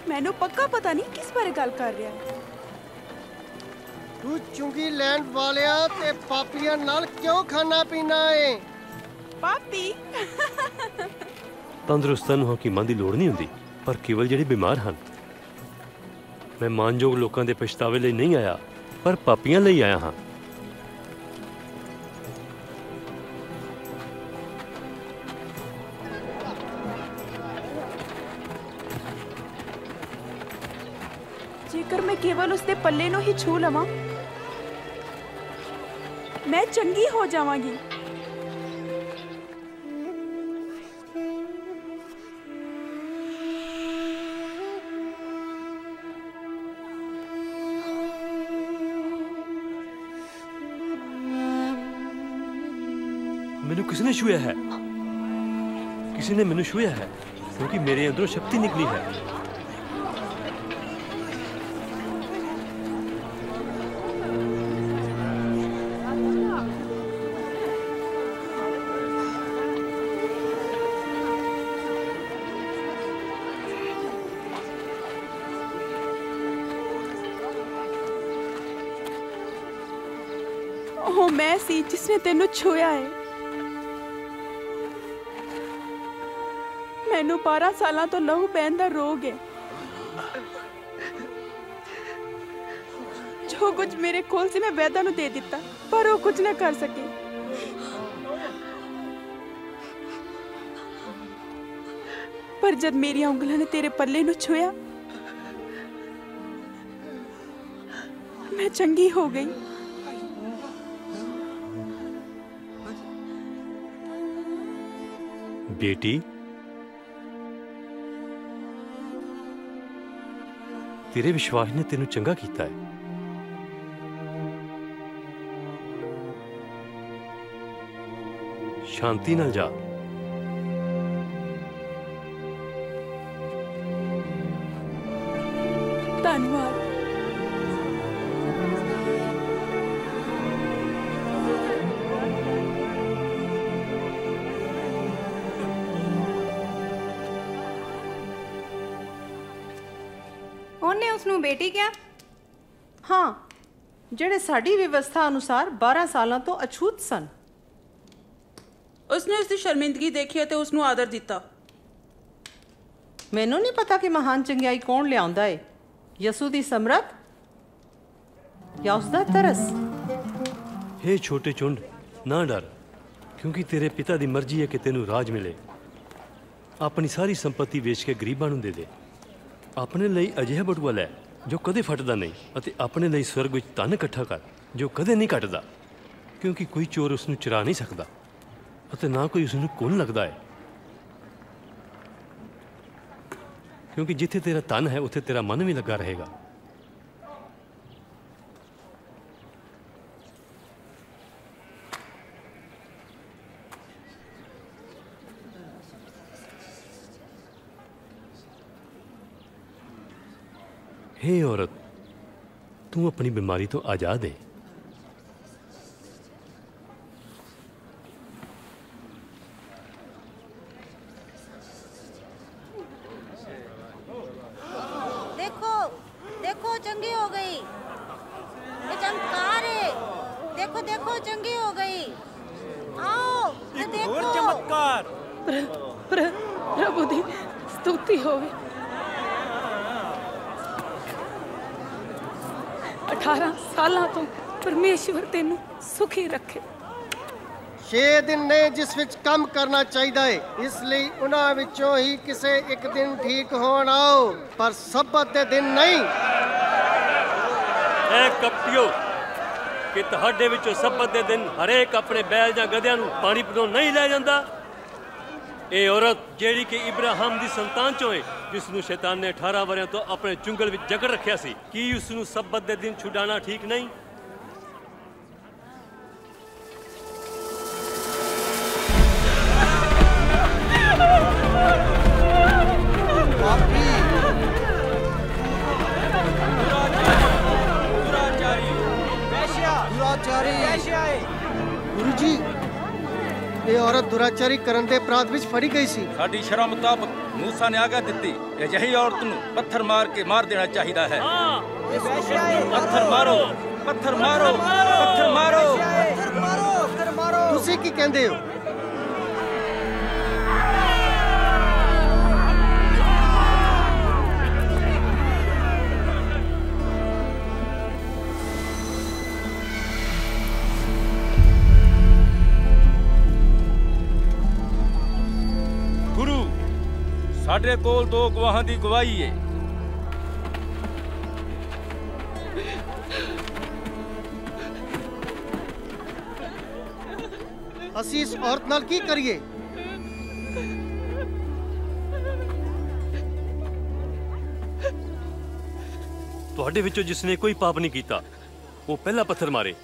[SPEAKER 16] मैनू पक्का पता नहीं किस बारे गल कर रहा है।
[SPEAKER 13] तू चुंगी लैण वालियां ते पापियां नाल क्यों खाना पीना है?
[SPEAKER 16] पापी
[SPEAKER 9] तंदरुस्तां नूं हकीमां दी लोड़ नहीं हुंदी, पर केवल ਜਿਹੜੇ बीमार ਹਨ। मैं मानयोग लोगों के पछतावे लिए नहीं आया, पर पापियां लिए आया हाँ।
[SPEAKER 16] जेकर मैं केवल उसके पल्ले नूं ही छू लवां, मैं चंगी हो जावांगी।
[SPEAKER 9] मैनू किसने छुआ है? किसी ने मैनू छुआ है, क्योंकि मेरे अंदरों शक्ति निकली है।
[SPEAKER 16] ओह मैं सी जिसने तेनू छुआ है। मैनू 12 सालों तो लहू बहन का रोग है। जो कुछ मेरे कोल से मैं वैदा नू दे दिता, पर वो कुछ ना कर सके। पर जब मेरी उंगलों ने तेरे पल्ले नू छुआ, मैं चंगी हो गई।
[SPEAKER 9] बेटी, तेरे विश्वास ने तेनू चंगा कीता है। शांति नाल जा।
[SPEAKER 16] धन्यवाद।
[SPEAKER 7] ਉਹਨੇ ਉਸ ਨੂੰ ਬੇਟੀ ਕਿਹਾ?
[SPEAKER 1] हाँ, ਜਿਹੜੇ ਸਾਡੀ ਵਿਵਸਥਾ ਅਨੁਸਾਰ 12 ਸਾਲਾਂ ਤੋਂ ਅਛੂਤ ਸਨ।
[SPEAKER 2] उसने उसकी शर्मिंदगी देखी ਤੇ ਉਸ ਨੂੰ ਆਦਰ ਦਿੱਤਾ।
[SPEAKER 1] ਮੈਨੂੰ ਨਹੀਂ ਪਤਾ ਕਿ ਮਹਾਨ ਚੰਗਿਆਈ ਕੌਣ ਲਿਆਉਂਦਾ ਹੈ, ਯਸੂ ਦੀ ਸਮਰੱਥ ਜਾਂ ਉਸ ਦਾ ਤਰਸ।
[SPEAKER 9] हे छोटे चुंड, ना डर, क्योंकि तेरे पिता की मर्जी है कि तेनू राज मिले। अपनी सारी संपत्ति बेच के गरीबां नू दे दे। अपने लिए अजिहा बटुआ लै जो कदे फटदा नहीं, अते अपने लिए स्वर्ग विच धन इकट्ठा कर जो कदे नहीं घटदा, क्योंकि कोई चोर उसनू चुरा नहीं सकता अते ना कोई उसनू कुन लगदा है। क्योंकि जिथे तेरा तन है उत्थे तेरा मन भी लगा रहेगा। हे औरत, तू अपनी बीमारी तो आजाद है।
[SPEAKER 17] देखो देखो चंगी हो गई, ये चमत्कार है। देखो देखो चंगी हो गई। आओ ये देखो।
[SPEAKER 15] और चमत्कार।
[SPEAKER 6] प्रभु दी स्तुति होवे। 18 साल तो परमेश्वर तेनू सुखी रखे।
[SPEAKER 13] 6 दिन ने जिस विच काम करना चाहिए है, इसलिए उन्हां विचों ही किसे एक दिन ठीक होण आओ, पर सब्बत दे दिन नहीं।
[SPEAKER 9] ए कपटियो, कि तुहाडे विचों सब्बत दे दिन हरेक अपने बैल जां गधियां नूं पानी पिलाउण नहीं लै जांदा? ये औरत जेड़ी कि इब्राहिम दी संतान चों है, जिसनूं शैतान ने 18 वरियां तो अपने चुंगल विच जकड़ रखिया सी, की उसनूं सब्बत दे दिन छुडाना ठीक नहीं?
[SPEAKER 13] गुरु जी, ये औरत दुराचारी करन दे अपराध विच फड़ी गई सी।
[SPEAKER 14] साडी शरअ मुताबिक मूसा ने आज्ञा दित्ती अजिही औरत नूं पत्थर मार के मार देना चाहिदा है। पत्थर मारो, पत्थर मारो, पत्थर मारो।
[SPEAKER 13] तुसी की कहंदे हो?
[SPEAKER 14] साडे कोल दो गवाहां दी गवाही है।
[SPEAKER 13] असी इस औरत नाल की करिए?
[SPEAKER 9] तुहाडे विचों जिसने कोई पाप नहीं कीता, वो पहला पत्थर मारे।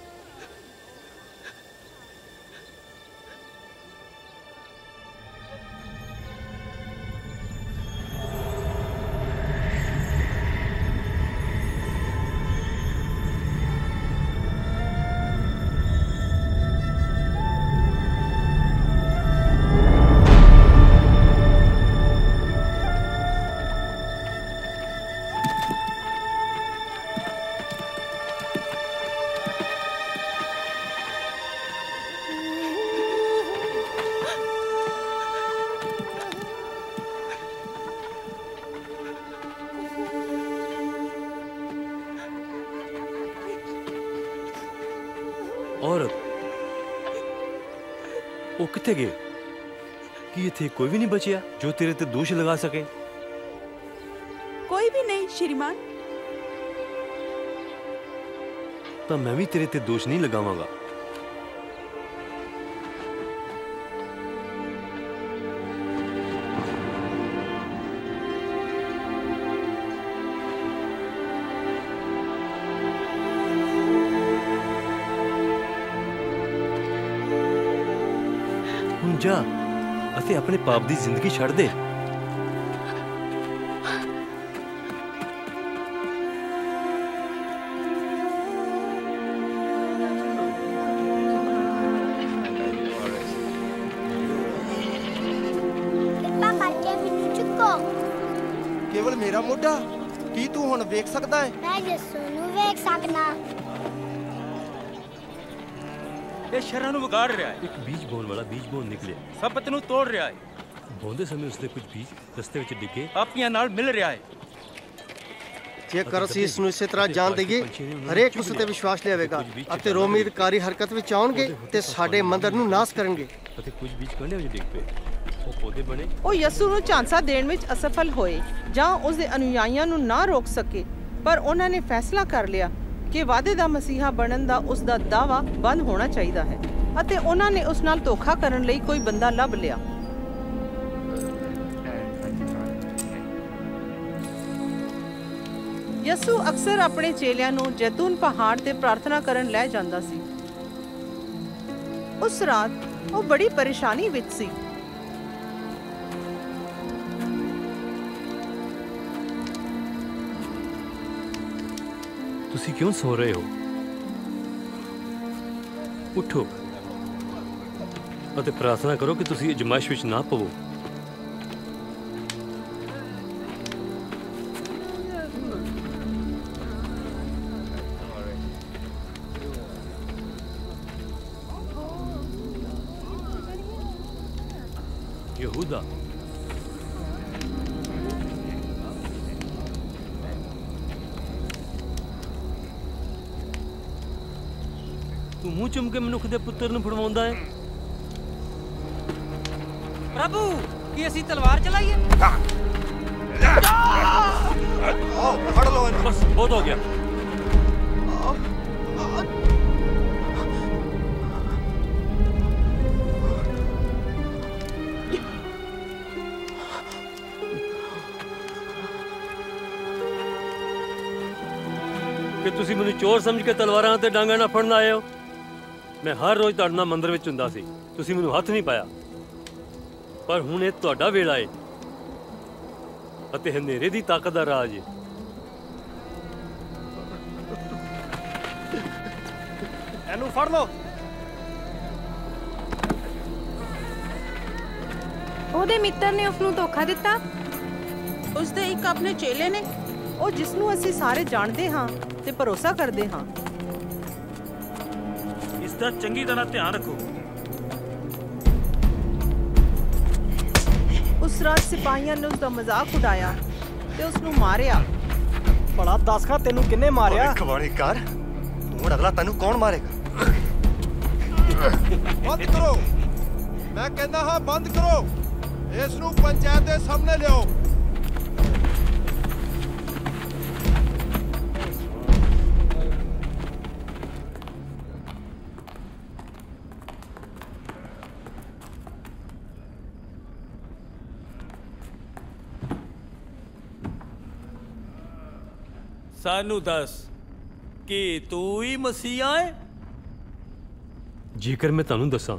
[SPEAKER 9] औरत वो किथे गए? कि इथे कोई भी नहीं बचिया जो तेरे ते दोष लगा सके?
[SPEAKER 16] कोई भी नहीं श्रीमान।
[SPEAKER 9] तो मैं भी तेरे ते दोष नहीं लगावांगा। जा अते अपने पाप दी जिंदगी छड़ दे।
[SPEAKER 11] केवल मेरा मोढा की तू हुण वेख सकदा है?
[SPEAKER 3] मैं यसू नूं वेख सकना।
[SPEAKER 14] ये शरण नूं विगाड़ रहा है।
[SPEAKER 9] एक बीज बोन वाला बीज बोन निकले,
[SPEAKER 14] सबत नूं तोड़ रहा है।
[SPEAKER 9] बोंदे समय उसदे कुछ बीज रस्ते विच डिगे
[SPEAKER 14] पापियां नाल मिल रहा है।
[SPEAKER 13] जेकर ਅਸੀਂ ਇਸ ਨੂੰ ਇਸੇ ਤਰ੍ਹਾਂ ਜਾਣ ਦੇਈਏ, ਹਰੇਕ ਉਸ ਤੇ ਵਿਸ਼ਵਾਸ ਲਿਆਵੇਗਾ ਅਤੇ ਰੋਮੀਦਕਾਰੀ ਹਰਕਤ ਵਿੱਚ ਆਉਣਗੇ ਤੇ ਸਾਡੇ ਮੰਦਰ ਨੂੰ ਨਾਸ ਕਰਨਗੇ।
[SPEAKER 9] ਅਤੇ ਕੁਝ ਬੀਜ ਕੰਢੇ ਵਿੱਚ ਡਿੱਗ ਪਏ, ਉਹ ਪੌਦੇ ਬਣੇ।
[SPEAKER 1] ਉਹ ਯਸੂ ਨੂੰ ਝਾਂਸਾ ਦੇਣ ਵਿੱਚ ਅਸਫਲ ਹੋਏ ਜਾਂ ਉਸ ਦੇ ਅਨੁਯਾਈਆਂ ਨੂੰ ਨਾ ਰੋਕ ਸਕੇ, ਪਰ ਉਹਨਾਂ ਨੇ ਫੈਸਲਾ ਕਰ ਲਿਆ ਕਿ ਵਾਅਦੇ ਦਾ ਮਸੀਹਾ ਬਣਨ ਦਾ ਉਸ ਦਾ ਦਾਅਵਾ ਬੰਦ ਹੋਣਾ ਚਾਹੀਦਾ ਹੈ ਅਤੇ ਉਹਨਾਂ ਨੇ ਉਸ ਨਾਲ ਧੋਖਾ ਕਰਨ ਲਈ ਕੋਈ ਬੰਦਾ ਲੱਭ ਲਿਆ। ਯਸੂ ਅਕਸਰ ਆਪਣੇ ਚੇਲਿਆਂ ਨੂੰ ਜੈਤੂਨ ਪਹਾੜ ਤੇ ਪ੍ਰਾਰਥਨਾ ਕਰਨ ਲੈ ਜਾਂਦਾ ਸੀ। ਉਸ ਰਾਤ ਉਹ ਬੜੀ ਪਰੇਸ਼ਾਨੀ ਵਿੱਚ ਸੀ।
[SPEAKER 9] ਤੁਸੀਂ ਕਿਉਂ ਸੋ ਰਹੇ ਹੋ? ਉਠੋ ਅਤੇ ਪ੍ਰਾਰਥਨਾ ਕਰੋ ਕਿ ਤੁਸੀਂ ਅਜ਼ਮਾਇਸ਼ ਵਿੱਚ ਨਾ ਪਵੋ। ਯਹੂਦਾ ਤੂੰ ਮੂੰਹ ਚੁੰਮ ਕੇ ਮਨੁੱਖ ਦੇ ਪੁੱਤਰ ਨੂੰ ਫੜਵਾਉਂਦਾ ਹੈ?
[SPEAKER 15] ਪ੍ਰਭੂ ਕੀ ਅਸੀਂ ਤਲਵਾਰ ਚਲਾਈਏ?
[SPEAKER 9] ਫੜ ਲਓ ਇਹਨੂੰ। ਬਸ ਬਹੁਤ ਹੋ ਗਿਆ। ਕਿ ਤੁਸੀਂ ਮੈਨੂੰ ਚੋਰ ਸਮਝ ਕੇ ਤਲਵਾਰਾਂ ਤੇ ਡਾਂਗਾਂ ਨਾਲ ਫੜਨ ਆਏ ਹੋ। ਮੈਂ ਹਰ ਰੋਜ਼ ਤੁਹਾਡੇ ਨਾਲ ਮੰਦਰ ਵਿੱਚ ਹੁੰਦਾ ਸੀ, ਤੁਸੀਂ ਮੈਨੂੰ ਹੱਥ ਨਹੀਂ ਪਾਇਆ। ਪਰ ਹੁਣ ਇਹ ਤੁਹਾਡਾ ਵੇਲਾ ਹੈ ਅਤੇ ਹਨੇਰੇ ਦੀ ਤਾਕਤ ਦਾ ਰਾਜ ਹੈ।
[SPEAKER 15] ਇਹਨੂੰ ਫੜ ਲਓ।
[SPEAKER 7] ਉਹਦੇ ਮਿੱਤਰ ਨੇ ਉਸ ਨੂੰ ਧੋਖਾ ਦਿੱਤਾ।
[SPEAKER 2] ਉਸ ਦੇ ਇੱਕ ਆਪਣੇ ਚੇਲੇ ਨੇ,
[SPEAKER 1] ਉਹ ਜਿਸ ਨੂੰ ਅਸੀਂ ਸਾਰੇ ਜਾਣਦੇ ਹਾਂ ਤੇ ਭਰੋਸਾ ਕਰਦੇ ਹਾਂ।
[SPEAKER 15] ਇਸ ਦਾ ਚੰਗੀ ਤਰ੍ਹਾਂ ਧਿਆਨ ਰੱਖੋ।
[SPEAKER 1] ਉਸ ਰਾਤ ਸਿਪਾਹੀਆਂ ਨੇ ਉਸ ਦਾ ਮਜ਼ਾਕ ਉਡਾਇਆ ਤੇ ਉਸ ਨੂੰ ਮਾਰਿਆ।
[SPEAKER 15] ਭਲਾ ਦੱਸ ਖਾ ਤੈਨੂੰ ਕਿੰਨੇ ਮਾਰਿਆ?
[SPEAKER 18] ਖਵਾਣੀ ਕਰ, ਹੁਣ ਅਗਲਾ ਤੈਨੂੰ ਕੌਣ ਮਾਰੇਗਾ?
[SPEAKER 11] ਬੰਦ ਕਰੋ, ਮੈਂ ਕਹਿੰਦਾ ਹਾਂ ਬੰਦ ਕਰੋ। ਇਸ ਨੂੰ ਪੰਚਾਇਤ ਦੇ ਸਾਹਮਣੇ ਲਿਆਓ।
[SPEAKER 19] ਸਾਨੂੰ ਦੱਸ ਕਿ ਤੂੰ ਹੀ ਮਸੀਹਾ ਹੈ?
[SPEAKER 9] ਜੇਕਰ ਮੈਂ ਤੁਹਾਨੂੰ ਦੱਸਾਂ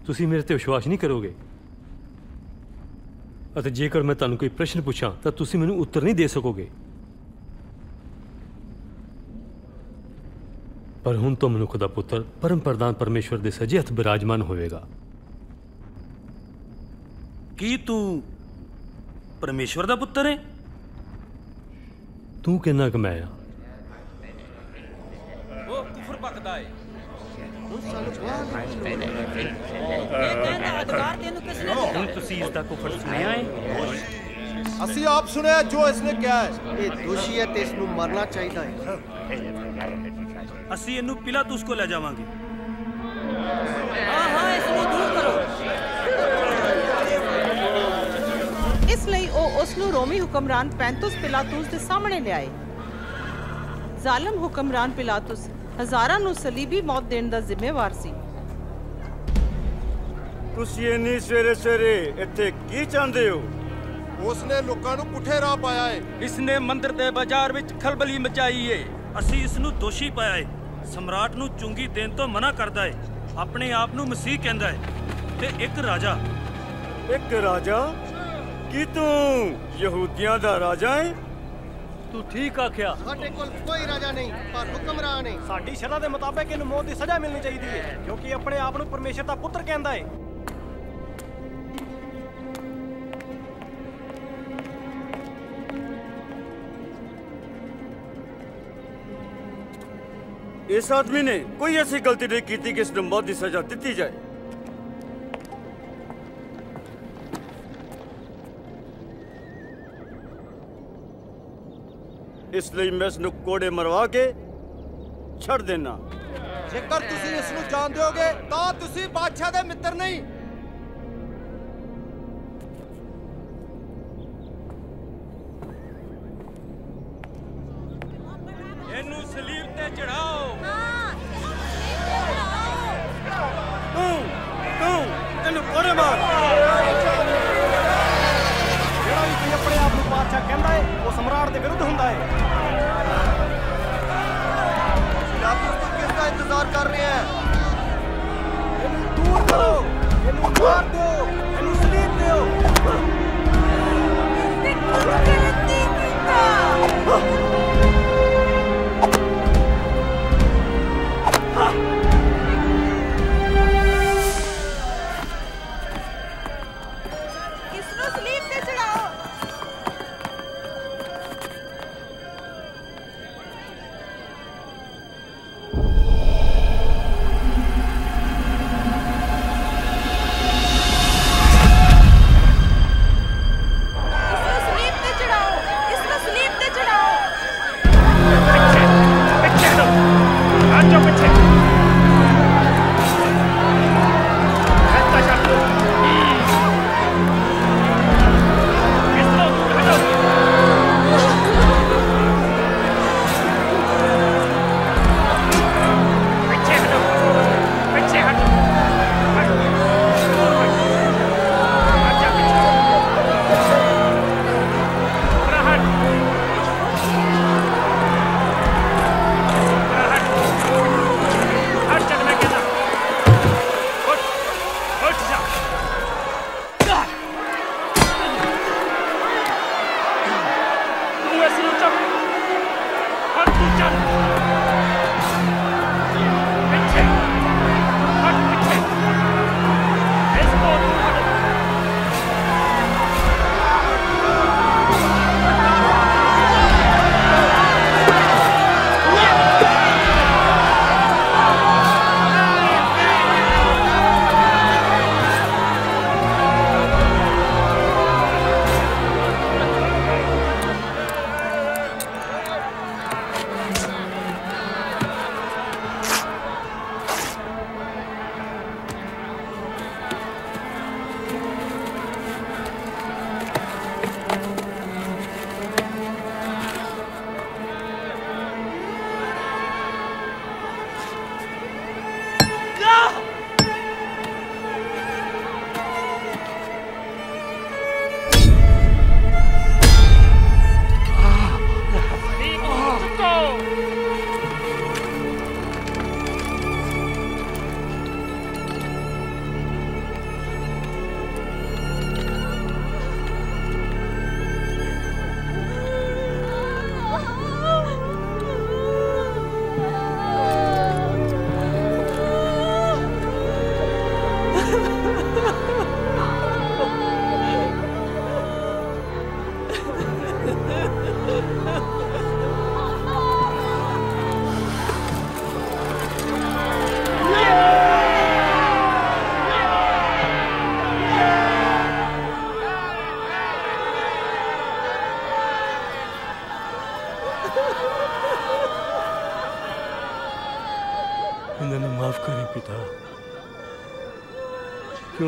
[SPEAKER 9] ਤੁਸੀਂ ਮੇਰੇ ਤੇ ਵਿਸ਼ਵਾਸ ਨਹੀਂ ਕਰੋਗੇ, ਅਤੇ ਜੇਕਰ ਮੈਂ ਤੁਹਾਨੂੰ ਕੋਈ ਪ੍ਰਸ਼ਨ ਪੁੱਛਾਂ ਤਾਂ ਤੁਸੀਂ ਮੈਨੂੰ ਉੱਤਰ ਨਹੀਂ ਦੇ ਸਕੋਗੇ। ਪਰ ਹੁਣ ਤੋਂ ਮਨੁੱਖ ਦਾ ਪੁੱਤਰ ਪਰਮ ਪ੍ਰਧਾਨ ਪਰਮੇਸ਼ਵਰ ਦੇ ਸੱਜੇ ਹੱਥ ਬਿਰਾਜਮਾਨ ਹੋਵੇਗਾ।
[SPEAKER 19] ਕੀ ਤੂੰ ਪਰਮੇਸ਼ਵਰ ਦਾ ਪੁੱਤਰ ਹੈ?
[SPEAKER 9] ਤੂੰ ਕਿੰਨਾ ਕਮਾਇਆ?
[SPEAKER 14] ਉਹ ਕੁਫਰ ਬਕਦਾ ਹੈ।
[SPEAKER 15] ਹੁਣ ਤੁਸੀਂ ਇਸ ਦਾ ਕੁਫਰ ਸੁਣਿਆ ਹੈ?
[SPEAKER 11] ਅਸੀਂ ਆਪ ਸੁਣਿਆ ਜੋ ਇਸਨੇ ਕਿਹਾ ਹੈ।
[SPEAKER 13] ਇਹ ਦੋਸ਼ੀ ਹੈ ਤੇ ਇਸ ਨੂੰ ਮਰਨਾ ਚਾਹੀਦਾ ਹੈ।
[SPEAKER 15] ਅਸੀਂ ਇਹਨੂੰ ਪਿਲਾਤੁਸ ਕੋਲ ਲੈ ਜਾਵਾਂਗੇ।
[SPEAKER 10] ਹਾਂ ਇਸ ਨੂੰ ਦੂਰ ਕਰੋ।
[SPEAKER 1] ਇਸ ਲਈ ਉਹ ਉਸ ਨੂੰ ਰੋਮੀ ਹੁਕਮਰਾਨ ਪੈਂਤੁਸ ਪਿਲਾਤੁਸ ਦੇ ਸਾਹਮਣੇ ਲਿਆਏ। ਜ਼ਾਲਮ ਹੁਕਮਰਾਨ ਪਿਲਾਤੁਸ ਹਜ਼ਾਰਾਂ ਨੂੰ ਸਲੀਬੀ ਮੌਤ ਦੇਣ ਦਾ ਜ਼ਿੰਮੇਵਾਰ ਸੀ।
[SPEAKER 8] ਤੁਸੀਂ ਇੰਨੀ ਸਵੇਰੇ ਸਵੇਰੇ ਇੱਥੇ ਕੀ ਚਾਹੁੰਦੇ ਹੋ?
[SPEAKER 11] ਉਸਨੇ ਲੋਕਾਂ ਨੂੰ ਪੁੱਠੇ ਰਾਹ ਪਾਇਆ ਹੈ।
[SPEAKER 14] ਇਸਨੇ ਮੰਦਰ ਦੇ ਬਾਜ਼ਾਰ ਵਿੱਚ ਖਲਬਲੀ ਮਚਾਈ ਹੈ।
[SPEAKER 15] ਅਸੀਂ ਇਸ ਨੂੰ ਦੋਸ਼ੀ ਪਾਇਆ ਹੈ। ਸਮਰਾਟ ਨੂੰ ਚੁੰਗੀ ਦੇਣ ਤੋਂ ਮਨਾ ਕਰਦਾ ਹੈ, ਆਪਣੇ ਆਪ ਨੂੰ ਮਸੀਹ ਕਹਿੰਦਾ ਹੈ, ਤੇ ਇੱਕ ਰਾਜਾ। ਇੱਕ ਰਾਜਾ? ਕੀ ਤੂੰ ਯਹੂਦੀਆਂ ਦਾ ਰਾਜਾ ਹੈ?
[SPEAKER 9] ਤੂੰ ਠੀਕ ਆਖਿਆ।
[SPEAKER 13] ਸਾਡੇ ਕੋਲ ਕੋਈ ਰਾਜਾ ਨਹੀਂ, ਪਰ ਹੁਕਮਰਾਨ ਹੈ।
[SPEAKER 15] ਸਾਡੀ ਸ਼ਰ੍ਹਾ ਦੇ ਮੁਤਾਬਕ ਇਹਨੂੰ ਮੌਤ ਦੀ ਸਜ਼ਾ ਮਿਲਣੀ ਚਾਹੀਦੀ ਹੈ, ਕਿਉਂਕਿ ਆਪਣੇ ਆਪ ਨੂੰ ਪਰਮੇਸ਼ਰ ਦਾ ਪੁੱਤਰ ਕਹਿੰਦਾ ਹੈ। ਇਸ ਆਦਮੀ ਨੇ ਕੋਈ ਐਸੀ ਗਲਤੀ ਨਹੀਂ ਕੀਤੀ ਕਿ ਇਸ ਨੂੰ ਮੌਤ ਦੀ ਸਜ਼ਾ ਦਿੱਤੀ ਜਾਏ। ਇਸ ਲਈ ਮੈਂ ਇਸ ਨੂੰ ਕੋੜੇ ਮਰਵਾ ਕੇ ਛੱਡ ਦੇਣਾ।
[SPEAKER 11] ਜੇਕਰ ਤੁਸੀਂ ਇਸ ਨੂੰ ਜਾਣਦੇ ਹੋਗੇ ਤਾਂ ਤੁਸੀਂ ਬਾਦਸ਼ਾਹ ਦੇ ਮਿੱਤਰ ਨਹੀਂ।
[SPEAKER 14] ਇਹਨੂੰ ਸਲੀਬ ਤੇ ਚੜਾਓ।
[SPEAKER 8] ਤੂੰ ਤੈਨੂੰ ਕੋੜੇ ਮਾਰ। ਜਿਹੜਾ ਵੀ ਕੋਈ ਆਪਣੇ ਆਪ ਨੂੰ ਬਾਦਸ਼ਾਹ ਕਹਿੰਦਾ ਹੈ ਉਹ ਸਮਰਾਟ ਦੇ ਵਿਰੁੱਧ ਹੁੰਦਾ ਹੈ।
[SPEAKER 13] ਪਿਲਾਤੁਸ ਕਿਸ ਦਾ ਇੰਤਜ਼ਾਰ ਕਰ ਰਿਹਾ ਹੈ?
[SPEAKER 8] ਇਹਨੂੰ ਦੂਰ ਕਰੋ, ਇਹਨੂੰ ਮਾਰ ਦਿਓ, ਇਹਨੂੰ ਸਲੀਬ ਦਿਓ।
[SPEAKER 2] ਇਸਨੂੰ ਸਲੀਬ ਤੇ ਚੜਾਓ।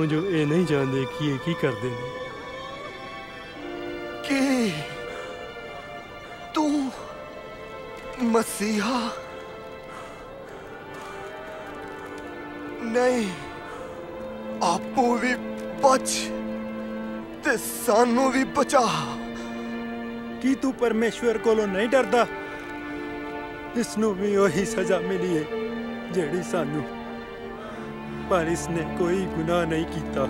[SPEAKER 9] क्यों जो ये नहीं जानते कि ये की करते हैं।
[SPEAKER 18] कि तू मसीहा नहीं, आपू भी बच ते सानू भी बचा।
[SPEAKER 4] की तू परमेश्वर कोलों नहीं डरदा? इसनू भी वही सजा मिली है जेड़ी सानू, पर इसने कोई गुनाह नहीं कीता।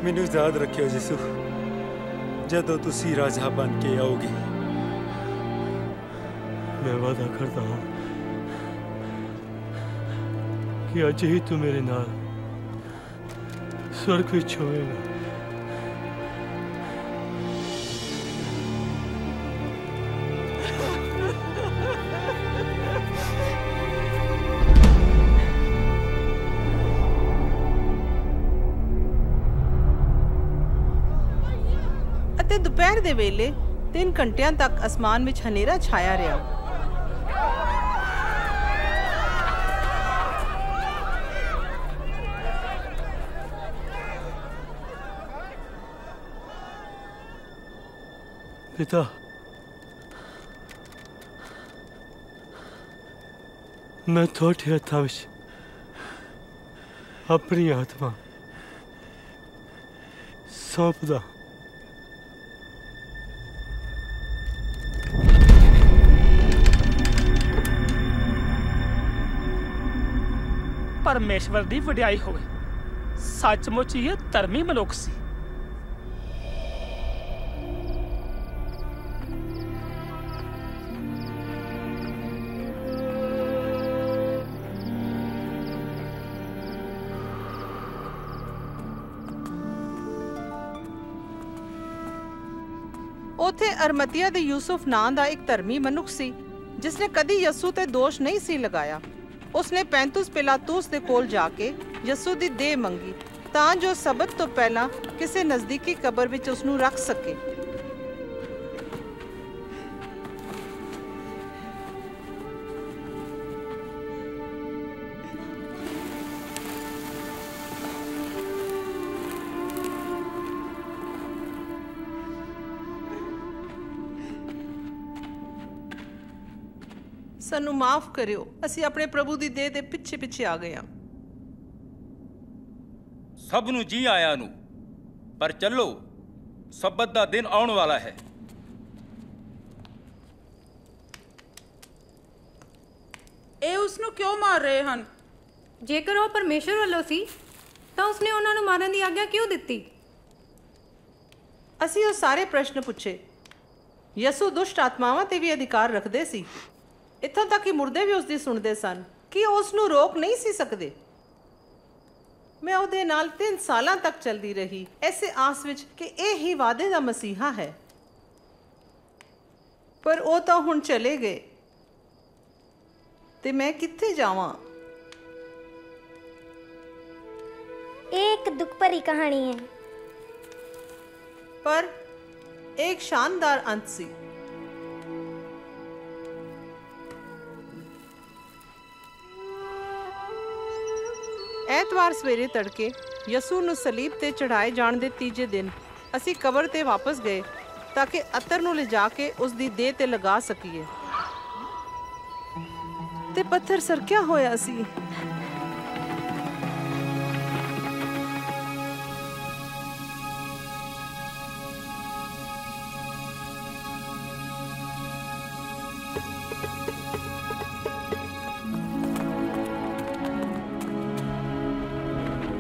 [SPEAKER 4] मैनू याद रखियो यीशु, जदों तुसी राजा बन के आओगे।
[SPEAKER 9] मैं वादा करता हूँ कि अज ही तू मेरे नाल स्वर्ग विच होवेगा।
[SPEAKER 1] ਅਤੇ ਦੁਪਹਿਰ ਦੇ ਵੇਲੇ 3 ਘੰਟਿਆਂ ਤੱਕ ਅਸਮਾਨ ਵਿੱਚ ਹਨੇਰਾ ਛਾਇਆ ਰਿਹਾ।
[SPEAKER 9] पिता, मैं थोड़े हत्थां विच अपनी आत्मा सौंपदा।
[SPEAKER 20] परमेश्वर दी वडियाई होवे, सचमुच ये धर्मी मनुख सी।
[SPEAKER 1] ਉੱਥੇ ਅਰਮਤੀਆ ਦੇ ਯੂਸੁਫ ਨਾਂ ਦਾ ਇੱਕ ਧਰਮੀ ਮਨੁੱਖ ਸੀ, ਜਿਸਨੇ ਕਦੀ ਯਸੂ ਤੇ ਦੋਸ਼ ਨਹੀਂ ਸੀ ਲਗਾਇਆ। ਉਸਨੇ ਪੈਂਤੁਸ ਪਿਲਾਤੂਸ ਦੇ ਕੋਲ ਜਾ ਕੇ ਯਸੂ ਦੀ ਦੇਹ ਮੰਗੀ ਤਾਂ ਜੋ ਸਬਤ ਤੋਂ ਪਹਿਲਾਂ ਕਿਸੇ ਨਜ਼ਦੀਕੀ ਕਬਰ ਵਿੱਚ ਉਸ ਨੂੰ ਰੱਖ ਸਕੇ। ਸਾਨੂੰ ਮਾਫ ਕਰਿਓ, ਅਸੀਂ ਆਪਣੇ ਪ੍ਰਭੂ ਦੀ ਦੇਹ ਦੇ ਪਿੱਛੇ ਪਿੱਛੇ ਆ ਗਏ ਹਾਂ।
[SPEAKER 14] ਸਭ ਨੂੰ ਜੀ ਆਇਆਂ ਨੂੰ, ਪਰ ਚੱਲੋ, ਸਬਤ ਦਾ ਦਿਨ ਆਉਣ ਵਾਲਾ ਹੈ।
[SPEAKER 2] ਇਹ ਉਸ ਨੂੰ ਕਿਉਂ ਮਾਰ ਰਹੇ ਹਨ?
[SPEAKER 7] ਜੇਕਰ ਉਹ ਪਰਮੇਸ਼ਰ ਵੱਲੋਂ ਸੀ ਤਾਂ ਉਸਨੇ ਉਹਨਾਂ ਨੂੰ ਮਾਰਨ ਦੀ ਆਗਿਆ ਕਿਉਂ ਦਿੱਤੀ?
[SPEAKER 1] ਅਸੀਂ ਉਹ ਸਾਰੇ ਪ੍ਰਸ਼ਨ ਪੁੱਛੇ। ਯਸੂ ਦੁਸ਼ਟ ਆਤਮਾਵਾਂ ਤੇ ਵੀ ਅਧਿਕਾਰ ਰੱਖਦੇ ਸੀ, ਇੱਥੋਂ ਤੱਕ ਕਿ ਮੁਰਦੇ ਵੀ ਉਸ ਦੀ ਸੁਣਦੇ ਸਨ। ਕੀ ਉਸ ਨੂੰ ਰੋਕ ਨਹੀਂ ਸੀ ਸਕਦੇ? ਮੈਂ ਉਹਦੇ ਨਾਲ 3 ਸਾਲਾਂ ਤੱਕ ਚਲਦੀ ਰਹੀ, ਐਸੇ ਆਸ ਵਿੱਚ ਕਿ ਇਹ ਹੀ ਵਾਅਦੇ ਦਾ ਮਸੀਹਾ ਹੈ। ਪਰ ਉਹ ਤਾਂ ਹੁਣ ਚਲੇ ਗਏ ਤੇ ਮੈਂ ਕਿੱਥੇ ਜਾਵਾਂ?
[SPEAKER 3] ਇਹ ਇੱਕ ਦੁੱਖ ਭਰੀ ਕਹਾਣੀ ਹੈ,
[SPEAKER 1] ਪਰ ਇੱਕ ਸ਼ਾਨਦਾਰ ਅੰਤ ਸੀ। ਐਤਵਾਰ ਸਵੇਰੇ ਤੜਕੇ ਯਸੂ ਨੂੰ ਸਲੀਬ ਤੇ ਚੜਾਏ ਜਾਣ ਦੇ ਤੀਜੇ ਦਿਨ ਅਸੀਂ ਕਬਰ ਤੇ ਵਾਪਸ ਗਏ ਤਾਂ ਕਿ ਅਤਰ ਨੂੰ ਲਿਜਾ ਕੇ ਉਸ ਦੀ ਦੇਹ ਤੇ ਲਗਾ ਸਕੀਏ। ਤੇ ਪੱਥਰ ਸਰਕਿਆ ਹੋਇਆ ਸੀ।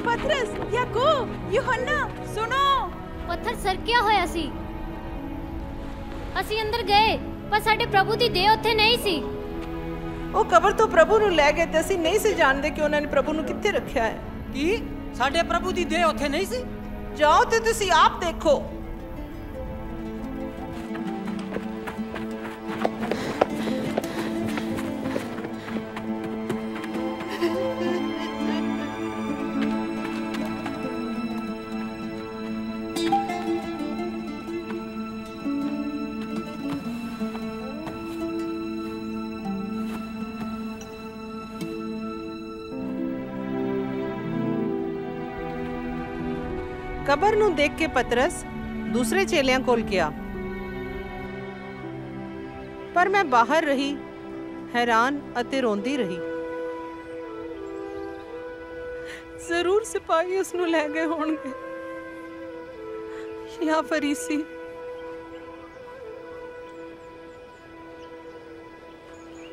[SPEAKER 5] ਪਤਰਸ, ਯਾਕੂਬ, ਯੂਹੰਨਾ, ਸੁਣੋ। ਪੱਥਰ ਸਰਕਿਆ ਹੋਇਆ ਸੀ। ਅਸੀਂ ਅੰਦਰ ਗਏ ਪਰ ਸਾਡੇ ਪ੍ਰਭੂ ਦੀ ਦੇਹ ਉੱਥੇ ਨਹੀਂ ਸੀ।
[SPEAKER 1] ਉਹ ਕਬਰ ਤੋਂ ਪ੍ਰਭੂ ਨੂੰ ਲੈ ਗਏ ਤੇ ਅਸੀਂ ਨਹੀਂ ਸੀ ਜਾਣਦੇ ਕਿ ਉਹਨਾਂ ਨੇ ਪ੍ਰਭੂ ਨੂੰ ਕਿੱਥੇ ਰੱਖਿਆ ਹੈ।
[SPEAKER 21] ਕੀ ਸਾਡੇ ਪ੍ਰਭੂ ਦੀ ਦੇਹ ਉੱਥੇ ਨਹੀਂ ਸੀ?
[SPEAKER 1] ਜਾਓ ਤੇ ਤੁਸੀਂ ਆਪ ਦੇਖੋ। ਕਬਰ ਨੂੰ ਦੇਖ ਕੇ ਪਤਰਸ ਦੂਸਰੇ ਚੇਲਿਆਂ ਕੋਲ ਗਿਆ, ਪਰ ਮੈਂ ਬਾਹਰ ਰਹੀ, ਹੈਰਾਨ ਅਤੇ ਰੋਂਦੀ ਰਹੀ। ਜ਼ਰੂਰ ਸਿਪਾਹੀ ਉਸ ਨੂੰ ਲੈ ਗਏ ਹੋਣਗੇ ਜਾਂ ਫਰੀਸੀ।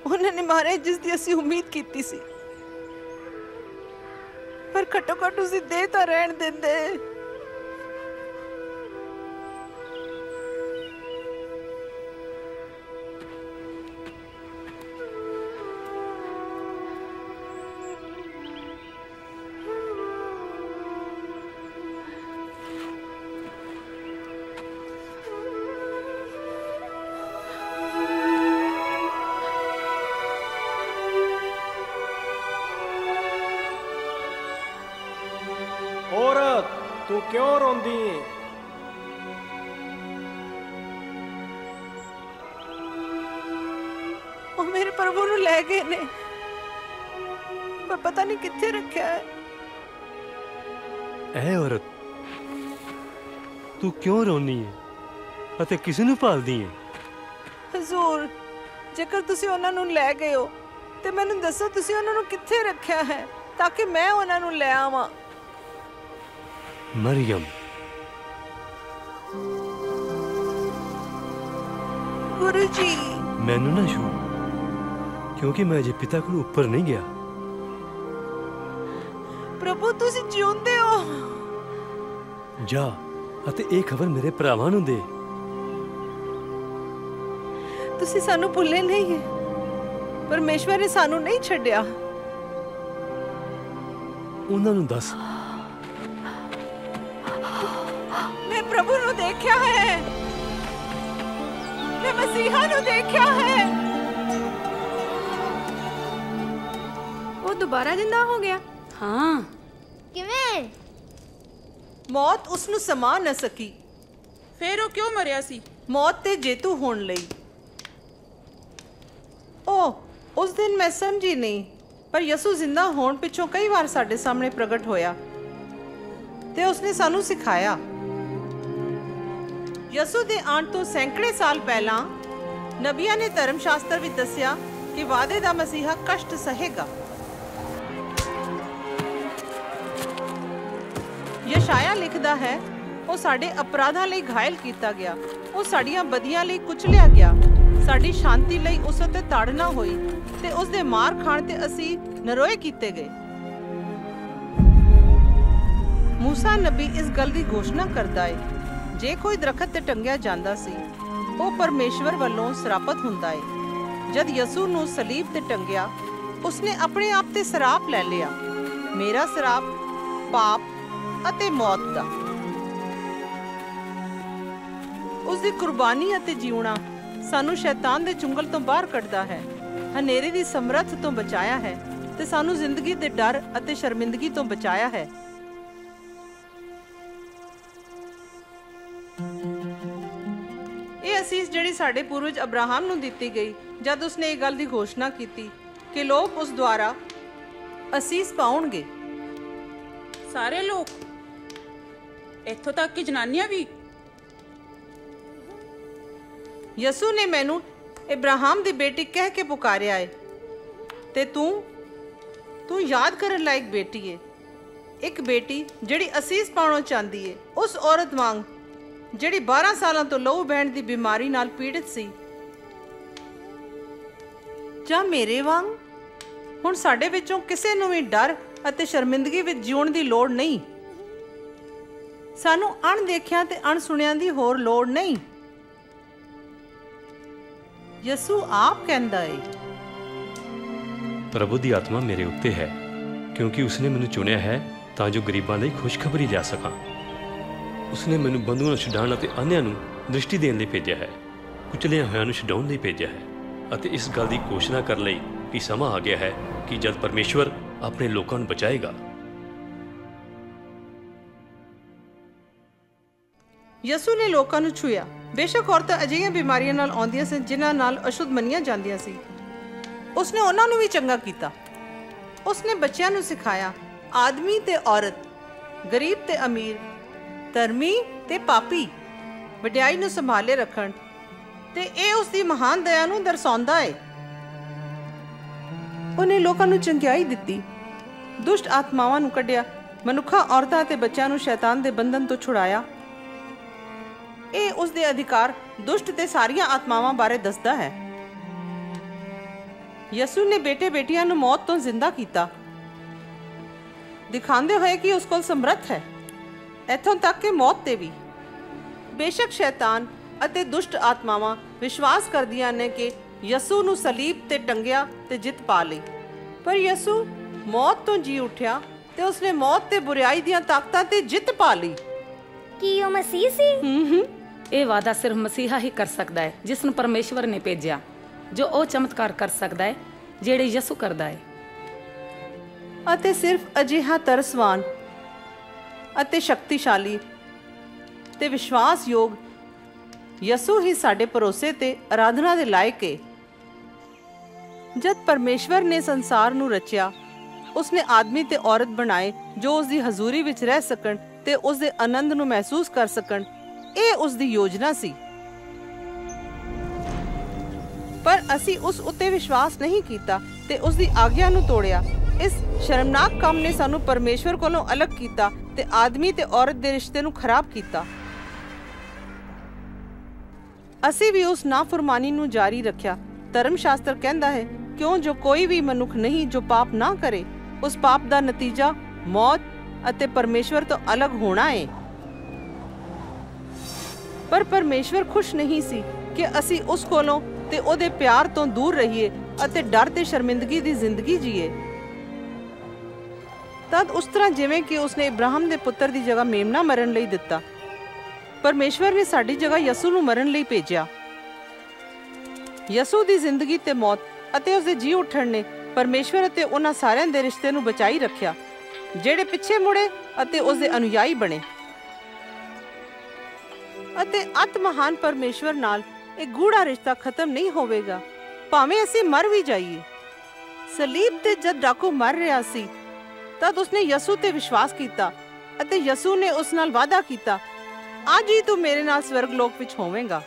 [SPEAKER 1] ਉਹਨਾਂ ਨੇ ਮਾਰੇ ਜਿਸ ਦੀ ਅਸੀਂ ਉਮੀਦ ਕੀਤੀ ਸੀ, ਪਰ ਘੱਟੋ ਘੱਟ ਉਸਦੀ ਦੇਹ ਤਾਂ ਰਹਿਣ ਦਿੰਦੇ।
[SPEAKER 4] औरत तू क्यों रोंदी है?
[SPEAKER 1] ਉਹ ਮੇਰੇ ਪ੍ਰਭੂ ਨੂੰ ਲੈ ਗਏ ਨੇ, ਪਰ ਪਤਾ ਨਹੀਂ ਕਿੱਥੇ ਰੱਖਿਆ ਹੈ।
[SPEAKER 9] ਐ ਔਰਤ, ਤੂੰ ਕਿਉਂ ਰੋਨੀ ਹੈ ਅਤੇ ਕਿਸ ਨੂੰ ਭਾਲਦੀ ਹੈ?
[SPEAKER 1] ਹਜ਼ੂਰ, ਜੇਕਰ ਤੁਸੀਂ ਉਹਨਾਂ ਨੂੰ ਲੈ ਗਏ ਹੋ ਤੇ ਮੈਨੂੰ ਦੱਸੋ ਤੁਸੀਂ ਉਹਨਾਂ ਨੂੰ ਕਿੱਥੇ ਰੱਖਿਆ ਹੈ, ਤਾਂ ਕਿ ਮੈਂ ਉਹਨਾਂ ਨੂੰ ਲੈ ਆਵਾਂ।
[SPEAKER 9] ਮਰੀਮ।
[SPEAKER 1] ਗੁਰੂ ਜੀ,
[SPEAKER 9] ਮੈਨੂੰ ਨਾ ਛੂ, ਕਿਉਂਕਿ ਮੈਂ ਅਜੇ ਪਿਤਾ ਕੋਲ ਉੱਪਰ ਨਹੀਂ ਗਿਆ।
[SPEAKER 1] ਪ੍ਰਭੂ ਤੁਸੀਂ ਜਿਉਂਦੇ ਹੋ।
[SPEAKER 9] ਜਾ ਅਤੇ ਇਹ ਖਬਰ ਮੇਰੇ ਭਰਾਵਾਂ ਨੂੰ ਦੇ।
[SPEAKER 1] ਤੁਸੀਂ ਸਾਨੂੰ ਭੁੱਲੇ ਨਹੀਂ ਹੈ, ਪਰਮੇਸ਼ਵਰ ਨੇ ਸਾਨੂੰ ਨਹੀਂ ਛੱਡਿਆ।
[SPEAKER 9] ਉਹਨਾਂ ਨੂੰ ਦੱਸ,
[SPEAKER 1] ਮੈਂ ਪ੍ਰਭੂ ਨੂੰ ਦੇਖਿਆ ਹੈ, ਮੈਂ ਮਸੀਹਾ ਨੂੰ ਦੇਖਿਆ ਹੈ।
[SPEAKER 7] ਉਹ ਦੁਬਾਰਾ ਜਿੰਦਾ ਹੋ ਗਿਆ?
[SPEAKER 6] ਹਾਂ।
[SPEAKER 3] ਕਿਵੇਂ?
[SPEAKER 1] ਮੌਤ ਉਸ ਨੂੰ ਸਮਾ ਨਾ ਸਕੀ।
[SPEAKER 2] ਫਿਰ ਉਹ ਕਿਉਂ ਮਰਿਆ ਸੀ?
[SPEAKER 1] ਮੌਤ ਤੇ ਜੇਤੂ ਹੋਣ ਲਈ। ਉਸ ਦਿਨ ਮੈਂ ਸਮਝੀ ਨਹੀਂ, ਪਰ ਯਸੂ ਜ਼ਿੰਦਾ ਹੋਣ ਪਿੱਛੋਂ ਕਈ ਵਾਰ ਸਾਡੇ ਸਾਹਮਣੇ ਪ੍ਰਗਟ ਹੋਇਆ ਤੇ ਉਸਨੇ ਸਾਨੂੰ ਸਿਖਾਇਆ। ਯਸੂ ਦੇ ਆਉਣ ਤੋਂ ਸੈਂਕੜੇ ਸਾਲ ਪਹਿਲਾਂ ਨਬੀਆਂ ਨੇ ਧਰਮ ਸ਼ਾਸਤਰ ਵਿੱਚ ਦੱਸਿਆ ਕਿ ਵਾਅਦੇ ਦਾ ਮਸੀਹਾ ਕਸ਼ਟ ਸਹੇਗਾ। ਯਸ਼ਾਇਆ ਲਿਖਦਾ ਹੈ, ਉਹ ਸਾਡੇ ਅਪਰਾਧਾਂ ਲਈ ਘਾਇਲ ਕੀਤਾ ਗਿਆ, ਉਹ ਸਾਡੀਆਂ ਬਦੀਆਂ ਲਈ ਕੁਚਲਿਆ ਗਿਆ, ਸਾਡੀ ਸ਼ਾਂਤੀ ਲਈ ਉਸ ਉੱਤੇ ਤਾੜਨਾ ਹੋਈ ਤੇ ਉਸ ਦੇ ਮਾਰ ਖਾਣ ਤੇ ਅਸੀਂ ਨਰੋਏ ਕੀਤੇ ਗਏ। ਮੂਸਾ ਨਬੀ ਇਸ ਗੱਲ ਦੀ ਘੋਸ਼ਣਾ ਕਰਦਾ ਹੈ, ਜੇ ਕੋਈ ਦਰਖਤ ਤੇ ਟੰਗਿਆ ਜਾਂਦਾ ਸੀ ਉਹ ਪਰਮੇਸ਼ਵਰ ਵੱਲੋਂ ਸਰਾਪਤ ਹੁੰਦਾ ਹੈ। ਜਦ ਯਸੂ ਨੂੰ ਸਲੀਬ ਤੇ ਟੰਗਿਆ, ਉਸਨੇ ਆਪਣੇ ਆਪ ਤੇ ਸਰਾਪ ਲੈ ਲਿਆ, ਮੇਰਾ ਸਰਾਪ, ਪਾਪ ਅਤੇ ਮੌਤ ਦਾ। ਉਸ ਦੀ ਕੁਰਬਾਨੀ ਅਤੇ ਜੀਉਣਾ ਸਾਨੂੰ ਸ਼ੈਤਾਨ ਦੇ ਚੁੰਗਲ ਤੋਂ ਬਾਹਰ ਕੱਢਦਾ ਹੈ, ਹਨੇਰੇ ਦੀ ਸਮਰੱਥ ਤੋਂ ਬਚਾਇਆ ਹੈ ਤੇ ਸਾਨੂੰ ਜ਼ਿੰਦਗੀ ਦੇ ਡਰ ਅਤੇ ਸ਼ਰਮਿੰਦਗੀ ਤੋਂ ਬਚਾਇਆ ਹੈ। ਇਹ ਅਸੀਸ ਜਿਹੜੀ ਸਾਡੇ ਪੂਰਵਜ ਅਬਰਾਹਮ ਨੂੰ ਦਿੱਤੀ ਗਈ, ਜਦ ਉਸਨੇ ਇਹ ਗੱਲ ਦੀ ਘੋਸ਼ਣਾ ਕੀਤੀ ਕਿ ਲੋਕ ਉਸ ਦੁਆਰਾ ਅਸੀਸ ਪਾਉਣਗੇ।
[SPEAKER 2] ਸਾਰੇ ਲੋਕ, ਇੱਥੋਂ ਤੱਕ ਕਿ ਜਨਾਨੀਆਂ ਵੀ।
[SPEAKER 1] ਯਸੂ ਨੇ ਮੈਨੂੰ ਇਬਰਾਹਿਮ ਦੀ ਬੇਟੀ ਕਹਿ ਕੇ ਪੁਕਾਰਿਆ ਹੈ ਤੇ ਤੂੰ ਯਾਦ ਕਰਨ ਲਾਇਕ ਬੇਟੀ ਹੈ, ਇੱਕ ਬੇਟੀ ਜਿਹੜੀ ਅਸੀਸ ਪਾਉਣਾ ਚਾਹੁੰਦੀ ਹੈ, ਉਸ ਔਰਤ ਵਾਂਗ ਜਿਹੜੀ 12 ਸਾਲਾਂ ਤੋਂ ਲਹੂ ਬਹਿਣ ਦੀ ਬਿਮਾਰੀ ਨਾਲ ਪੀੜਿਤ ਸੀ, ਜਾਂ ਮੇਰੇ ਵਾਂਗ। ਹੁਣ ਸਾਡੇ ਵਿੱਚੋਂ ਕਿਸੇ ਨੂੰ ਵੀ ਡਰ ਅਤੇ ਸ਼ਰਮਿੰਦਗੀ ਵਿੱਚ ਜਿਉਣ ਦੀ ਲੋੜ ਨਹੀਂ। ਸਾਨੂੰ ਅਣਦੇਖਿਆਂ ਤੇ ਅਣਸੁਣਿਆਂ ਦੀ ਹੋਰ ਲੋੜ ਨਹੀਂ। ਯਸੂ ਆਪ ਕਹਿੰਦਾ ਹੈ,
[SPEAKER 9] ਪ੍ਰਭੂ ਦੀ ਆਤਮਾ ਮੇਰੇ ਉੱਤੇ ਹੈ, ਕਿਉਂਕਿ ਉਸਨੇ ਮੈਨੂੰ ਚੁਣਿਆ ਹੈ ਤਾਂ ਜੋ ਗਰੀਬਾਂ ਲਈ ਖੁਸ਼ਖਬਰੀ ਲਿਆ ਸਕਾਂ। ਉਸਨੇ ਮੈਨੂੰ ਬੰਧੂਆਂ ਨੂੰ ਛੁਡਾਉਣ ਅਤੇ ਅੰਨ੍ਹਿਆਂ ਨੂੰ ਦ੍ਰਿਸ਼ਟੀ ਦੇਣ ਲਈ ਭੇਜਿਆ ਹੈ, ਕੁਚਲਿਆਂ ਹੋਇਆਂ ਨੂੰ ਛੁਡਾਉਣ ਲਈ ਭੇਜਿਆ ਹੈ, ਅਤੇ ਇਸ ਗੱਲ ਦੀ ਘੋਸ਼ਣਾ ਕਰਨ ਲਈ ਕਿ ਸਮਾਂ ਆ ਗਿਆ ਹੈ ਕਿ ਜਦ ਪਰਮੇਸ਼ਵਰ ਆਪਣੇ ਲੋਕਾਂ ਨੂੰ ਬਚਾਏਗਾ।
[SPEAKER 1] ਯਸੂ ਨੇ ਲੋਕਾਂ ਨੂੰ ਛੂਇਆ। ਬੇਸ਼ੱਕ ਔਰਤਾਂ ਅਜਿਹੀਆਂ ਬਿਮਾਰੀਆਂ ਨਾਲ ਆਉਂਦੀਆਂ ਸਨ ਜਿਨ੍ਹਾਂ ਨਾਲ ਅਸ਼ੁੱਧ ਮੰਨੀਆਂ ਜਾਂਦੀਆਂ ਸੀ, ਉਸਨੇ ਉਹਨਾਂ ਨੂੰ ਵੀ ਚੰਗਾ ਕੀਤਾ। ਉਸਨੇ ਬੱਚਿਆਂ ਨੂੰ ਸਿਖਾਇਆ, ਆਦਮੀ ਤੇ ਔਰਤ, ਗਰੀਬ ਤੇ ਅਮੀਰ, ਧਰਮੀ ਤੇ ਪਾਪੀ ਵਡਿਆਈ ਨੂੰ ਸੰਭਾਲੇ ਰੱਖਣ, ਤੇ ਇਹ ਉਸ ਦੀ ਮਹਾਨ ਦਇਆ ਨੂੰ ਦਰਸਾਉਂਦਾ ਹੈ। ਉਹਨੇ ਲੋਕਾਂ ਨੂੰ ਚੰਗਿਆਈ ਦਿੱਤੀ, ਦੁਸ਼ਟ ਆਤਮਾਵਾਂ ਨੂੰ ਕੱਢਿਆ, ਮਨੁੱਖਾਂ, ਔਰਤਾਂ ਤੇ ਬੱਚਿਆਂ ਨੂੰ ਸ਼ੈਤਾਨ ਦੇ ਬੰਧਨ ਤੋਂ ਛੁਡਾਇਆ। ਇਹ ਉਸ ਦੇ ਅਧਿਕਾਰ ਦੁਸ਼ਟ ਤੇ ਸਾਰੀਆਂ ਆਤਮਾਵਾਂ ਬਾਰੇ ਦੱਸਦਾ ਹੈ। ਯਸੂ ਨੇ ਬੇਟੇ ਬੇਟੀਆਂ ਨੂੰ ਮੌਤ ਤੋਂ ਜ਼ਿੰਦਾ ਕੀਤਾ, ਦਿਖਾਉਂਦੇ ਹੋਏ ਕਿ ਉਸ ਕੋਲ ਸਮਰੱਥ ਹੈ, ਇੱਥੋਂ ਤੱਕ ਕਿ ਮੌਤ ਤੇ ਵੀ। ਬੇਸ਼ੱਕ ਸ਼ੈਤਾਨ ਅਤੇ ਦੁਸ਼ਟ ਆਤਮਾਵਾਂ ਵਿਸ਼ਵਾਸ ਕਰਦੀਆਂ ਨੇ ਕਿ ਯਸੂ ਨੂੰ ਸਲੀਬ ਤੇ ਟੰਗਿਆ ਤੇ ਜਿੱਤ ਪਾ ਲਈ, ਪਰ ਯਸੂ ਮੌਤ ਤੋਂ ਜੀ ਉੱਠਿਆ ਤੇ ਉਸਨੇ ਮੌਤ ਤੇ ਬੁਰਾਈ ਦੀਆਂ ਤਾਕਤਾਂ ਤੇ ਜਿੱਤ ਪਾ ਲਈ।
[SPEAKER 3] ਕੀ ਉਹ ਮਸੀਹ ਸੀ?
[SPEAKER 6] ਇਹ ਵਾਅਦਾ ਸਿਰਫ ਮਸੀਹਾ ਹੀ ਕਰ ਸਕਦਾ ਹੈ, ਜਿਸ ਨੂੰ ਪਰਮੇਸ਼ਵਰ ਨੇ ਭੇਜਿਆ, ਜੋ ਉਹ ਚਮਤਕਾਰ ਕਰ ਸਕਦਾ ਹੈ ਜਿਹੜੇ ਯਸੂ ਕਰਦਾ ਹੈ।
[SPEAKER 1] ਅਤੇ ਸਿਰਫ ਅਜਿਹਾ ਤਰਸਵਾਨ ਅਤੇ ਸ਼ਕਤੀਸ਼ਾਲੀ ਤੇ ਵਿਸ਼ਵਾਸਯੋਗ ਯਸੂ ਹੀ ਸਾਡੇ ਭਰੋਸੇ ਤੇ ਆਰਾਧਨਾ ਦੇ ਲਾਇਕ ਹੈ। ਜਦ ਪਰਮੇਸ਼ਵਰ ਨੇ ਸੰਸਾਰ ਨੂੰ ਰਚਿਆ, ਉਸਨੇ ਆਦਮੀ ਤੇ ਔਰਤ ਬਣਾਏ ਜੋ ਉਸ ਦੀ ਹਜ਼ੂਰੀ ਵਿੱਚ ਰਹਿ ਸਕਣ ਤੇ ਉਸ ਦੇ ਆਨੰਦ ਨੂੰ ਮਹਿਸੂਸ ਕਰ ਸਕਣ। ਇਹ ਉਸ ਦੀ ਯੋਜਨਾ ਸੀ, ਪਰ ਅਸੀਂ ਉਸ ਉੱਤੇ ਵਿਸ਼ਵਾਸ ਨਹੀਂ ਕੀਤਾ ਤੇ ਉਸ ਦੀ ਆਗਿਆ ਨੂੰ ਤੋੜਿਆ। ਇਸ ਸ਼ਰਮਨਾਕ ਕੰਮ ਨੇ ਸਾਨੂੰ ਪਰਮੇਸ਼ਵਰ ਕੋਲੋਂ ਅਲੱਗ ਕੀਤਾ ਤੇ ਆਦਮੀ ਤੇ ਔਰਤ ਦੇ ਰਿਸ਼ਤੇ ਨੂੰ ਖਰਾਬ ਕੀਤਾ। ਅਸੀਂ ਵੀ ਉਸ ਨਾਫਰਮਾਨੀ ਨੂੰ ਜਾਰੀ ਰੱਖਿਆ। ਧਰਮ ਸ਼ਾਸਤਰ ਕਹਿੰਦਾ ਹੈ, ਕਿਉਂ ਜੋ ਕੋਈ ਵੀ ਮਨੁੱਖ ਨਹੀਂ ਜੋ ਪਾਪ ਨਾ ਕਰੇ, ਉਸ ਪਾਪ ਦਾ ਨਤੀਜਾ ਮੌਤ ਅਤੇ ਪਰਮੇਸ਼ਵਰ ਤੋਂ ਅਲੱਗ ਹੋਣਾ ਹੈ। ਪਰ ਪਰਮੇਸ਼ਵਰ ਖੁਸ਼ ਨਹੀਂ ਸੀ ਕਿ ਅਸੀਂ ਉਸ ਕੋਲੋਂ ਤੇ ਉਹਦੇ ਪਿਆਰ ਤੋਂ ਦੂਰ ਰਹੀਏ ਅਤੇ ਡਰ ਤੇ ਸ਼ਰਮਿੰਦਗੀ ਦੀ ਜ਼ਿੰਦਗੀ ਜੀਏ। ਤਦ ਉਸ ਤਰ੍ਹਾਂ ਜਿਵੇਂ ਕਿ ਉਸਨੇ ਇਬਰਾਹਿਮ ਦੇ ਪੁੱਤਰ ਦੀ ਜਗ੍ਹਾ ਮੇਮਨਾ ਮਰਨ ਲਈ ਦਿੱਤਾ, ਪਰਮੇਸ਼ਵਰ ਨੇ ਸਾਡੀ ਜਗ੍ਹਾ ਯਸੂ ਨੂੰ ਮਰਨ ਲਈ ਭੇਜਿਆ। ਯਸੂ ਦੀ ਜ਼ਿੰਦਗੀ ਤੇ ਮੌਤ ਅਤੇ ਉਸਦੇ ਜੀ ਉੱਠਣ ਨੇ ਪਰਮੇਸ਼ਵਰ ਅਤੇ ਉਹਨਾਂ ਸਾਰਿਆਂ ਦੇ ਰਿਸ਼ਤੇ ਨੂੰ ਬਚਾਈ ਰੱਖਿਆ ਜਿਹੜੇ ਪਿੱਛੇ ਮੁੜੇ ਅਤੇ ਉਸਦੇ ਅਨੁਯਾਈ ਬਣੇ। ਅਤੇ ਅਤ ਮਹਾਨ ਪਰਮੇਸ਼ਵਰ ਨਾਲ ਇਹ ਗੂੜਾ ਰਿਸ਼ਤਾ ਖਤਮ ਨਹੀਂ ਹੋਵੇਗਾ, ਭਾਵੇਂ ਅਸੀਂ ਮਰ ਵੀ ਜਾਈਏ। ਸਲੀਬ ਤੇ ਜਦ ਡਾਕੂ ਮਰ ਰਿਹਾ ਸੀ, ਤਦ ਉਸਨੇ ਯਸੂ ਤੇ ਵਿਸ਼ਵਾਸ ਕੀਤਾ ਅਤੇ ਯਸੂ ਨੇ ਉਸ ਨਾਲ ਵਾਅਦਾ ਕੀਤਾ, ਅੱਜ ਹੀ ਤੂੰ ਮੇਰੇ ਨਾਲ ਸਵਰਗ ਲੋਕ ਵਿੱਚ ਹੋਵੇਂਗਾ।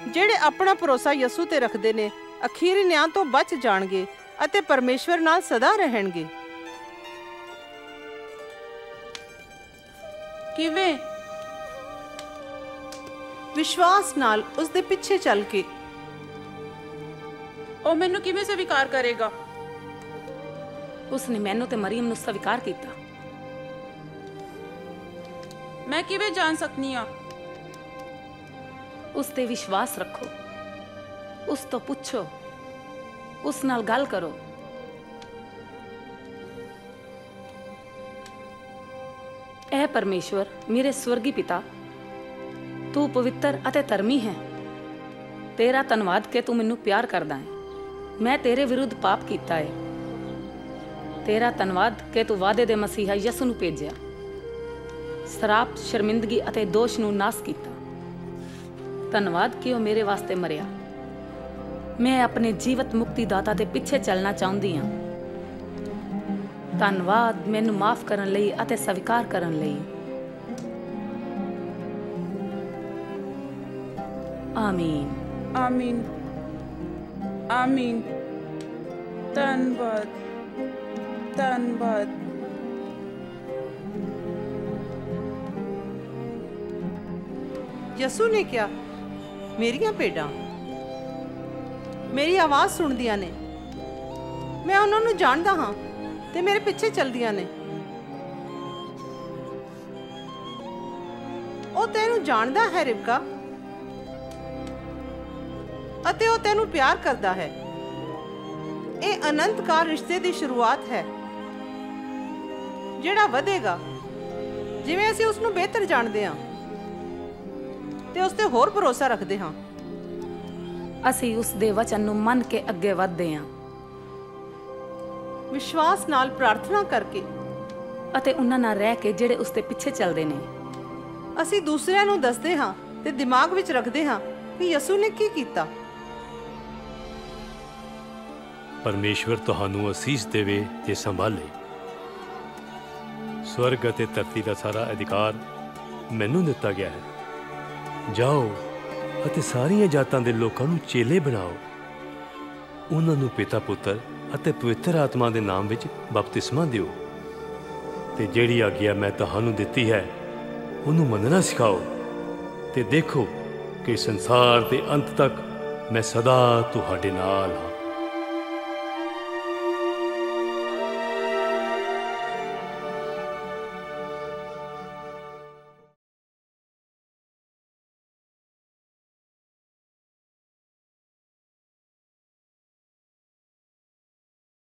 [SPEAKER 1] ਜਿਹੜੇ ਆਪਣਾ ਭਰੋਸਾ ਯਸੂ ਤੇ ਰੱਖਦੇ ਨੇ ਅਖੀਰੀ ਨਿਆਂ ਤੋਂ ਬਚ ਜਾਣਗੇ ਅਤੇ ਪਰਮੇਸ਼ਵਰ ਨਾਲ ਸਦਾ ਰਹਿਣਗੇ।
[SPEAKER 2] ਕਿਵੇਂ?
[SPEAKER 1] ਵਿਸ਼ਵਾਸ ਨਾਲ ਉਸ ਦੇ ਪਿੱਛੇ ਚੱਲ ਕੇ।
[SPEAKER 2] ਉਹ ਮੈਨੂੰ ਕਿਵੇਂ ਸਵੀਕਾਰ ਕਰੇਗਾ?
[SPEAKER 6] ਉਸਨੇ ਮੈਨੂੰ ਤੇ ਮਰੀਮ ਨੂੰ ਸਵੀਕਾਰ ਕੀਤਾ।
[SPEAKER 2] ਮੈਂ ਕਿਵੇਂ ਜਾਣ ਸਕਨੀ ਆ?
[SPEAKER 6] ਉਸ ਤੇ ਵਿਸ਼ਵਾਸ ਰੱਖੋ, ਉਸ ਤੋਂ ਪੁੱਛੋ, ਉਸ ਨਾਲ ਗੱਲ ਕਰੋ। ਐ ਪਰਮੇਸ਼ਵਰ, ਮੇਰੇ ਸਵਰਗੀ ਪਿਤਾ, ਤੂੰ ਪਵਿੱਤਰ ਅਤੇ ਧਰਮੀ ਹੈ। ਤੇਰਾ ਧੰਨਵਾਦ ਕਿ ਤੂੰ ਮੈਨੂੰ ਪਿਆਰ ਕਰਦਾ ਹੈ। ਮੈਂ ਤੇਰੇ ਵਿਰੁੱਧ ਪਾਪ ਕੀਤਾ ਹੈ। ਤੇਰਾ ਧੰਨਵਾਦ ਕਿ ਤੂੰ ਵਾਅਦੇ ਦੇ ਮਸੀਹਾ ਯਸੂ ਨੂੰ ਭੇਜਿਆ, ਸ਼ਰਾਪ, ਸ਼ਰਮਿੰਦਗੀ ਅਤੇ ਦੋਸ਼ ਨੂੰ ਨਾਸ ਕੀਤਾ। ਧੰਨਵਾਦ ਕਿ ਉਹ ਮੇਰੇ ਵਾਸਤੇ ਮਰਿਆ। ਮੈਂ ਆਪਣੇ ਜੀਵਤ ਮੁਕਤੀ ਦਾਤਾ ਦੇ ਪਿੱਛੇ ਚੱਲਣਾ ਚਾਹੁੰਦੀ ਹਾਂ। ਧੰਨਵਾਦ ਮੈਨੂੰ ਮਾਫ ਕਰਨ ਲਈ ਅਤੇ ਸਵੀਕਾਰ ਕਰਨ ਲਈ। ਆਮੀਨ।
[SPEAKER 2] ਆਮੀਨ। ਆਮੀਨ। ਧੰਨਵਾਦ। ਧੰਨਵਾਦ।
[SPEAKER 1] ਯਸੂ ਨੇ ਕਿਹਾ, ਮੇਰੀਆਂ ਭੇਡਾਂ ਮੇਰੀ ਆਵਾਜ਼ ਸੁਣਦੀਆਂ ਨੇ, ਮੈਂ ਉਹਨਾਂ ਨੂੰ ਜਾਣਦਾ ਹਾਂ ਤੇ ਮੇਰੇ ਪਿੱਛੇ ਚੱਲਦੀਆਂ ਨੇ। ਉਹ ਤੈਨੂੰ ਜਾਣਦਾ ਹੈ ਰਿਬਕਾ, ਅਤੇ ਉਹ ਤੈਨੂੰ ਪਿਆਰ ਕਰਦਾ ਹੈ। ਇਹ ਅਨੰਤ ਕਾਲ ਰਿਸ਼ਤੇ ਦੀ ਸ਼ੁਰੂਆਤ ਹੈ ਜਿਹੜਾ ਵਧੇਗਾ ਜਿਵੇਂ ਅਸੀਂ ਉਸ ਨੂੰ ਬਿਹਤਰ ਜਾਣਦੇ ਹਾਂ ਤੇ ਉਸ ਤੇ ਹੋਰ ਭਰੋਸਾ ਰੱਖਦੇ ਹਾਂ।
[SPEAKER 6] ਅਸੀਂ ਉਸ ਦੇ ਵਚਨ ਨੂੰ ਮੰਨ ਕੇ ਅੱਗੇ ਵਧਦੇ ਹਾਂ,
[SPEAKER 1] ਵਿਸ਼ਵਾਸ ਨਾਲ ਪ੍ਰਾਰਥਨਾ ਕਰਕੇ
[SPEAKER 6] ਅਤੇ ਉਹਨਾਂ ਨਾਲ ਰਹਿ ਕੇ ਜਿਹੜੇ ਉਸ ਦੇ ਪਿੱਛੇ ਚੱਲਦੇ ਨੇ।
[SPEAKER 1] ਅਸੀਂ ਦੂਸਰਿਆਂ ਨੂੰ ਦੱਸਦੇ ਹਾਂ ਤੇ ਦਿਮਾਗ ਵਿੱਚ ਰੱਖਦੇ ਹਾਂ ਕਿ ਯਸੂ ਨੇ ਕੀ ਕੀਤਾ।
[SPEAKER 9] ਪਰਮੇਸ਼ਵਰ ਤੁਹਾਨੂੰ ਅਸੀਸ ਦੇਵੇ ਤੇ ਸੰਭਾਲੇ। ਸਵਰਗ ਅਤੇ ਧਰਤੀ ਦਾ ਸਾਰਾ ਅਧਿਕਾਰ ਮੈਨੂੰ ਦਿੱਤਾ ਗਿਆ ਹੈ। ਜਾਓ ਅਤੇ ਸਾਰੀਆਂ ਜਾਤਾਂ ਦੇ ਲੋਕਾਂ ਨੂੰ ਚੇਲੇ ਬਣਾਓ, ਉਹਨਾਂ ਨੂੰ ਪਿਤਾ ਪੁੱਤਰ ਅਤੇ ਪਵਿੱਤਰ ਆਤਮਾ ਦੇ ਨਾਮ ਵਿੱਚ ਬਪਤਿਸਮਾ ਦਿਓ, ਤੇ ਜਿਹੜੀ ਆਗਿਆ ਮੈਂ ਤੁਹਾਨੂੰ ਦਿੱਤੀ ਹੈ ਉਹਨੂੰ ਮੰਨਣਾ ਸਿਖਾਓ, ਤੇ ਦੇਖੋ ਕਿ ਸੰਸਾਰ ਦੇ ਅੰਤ ਤੱਕ ਮੈਂ ਸਦਾ ਤੁਹਾਡੇ ਨਾਲ ਹਾਂ।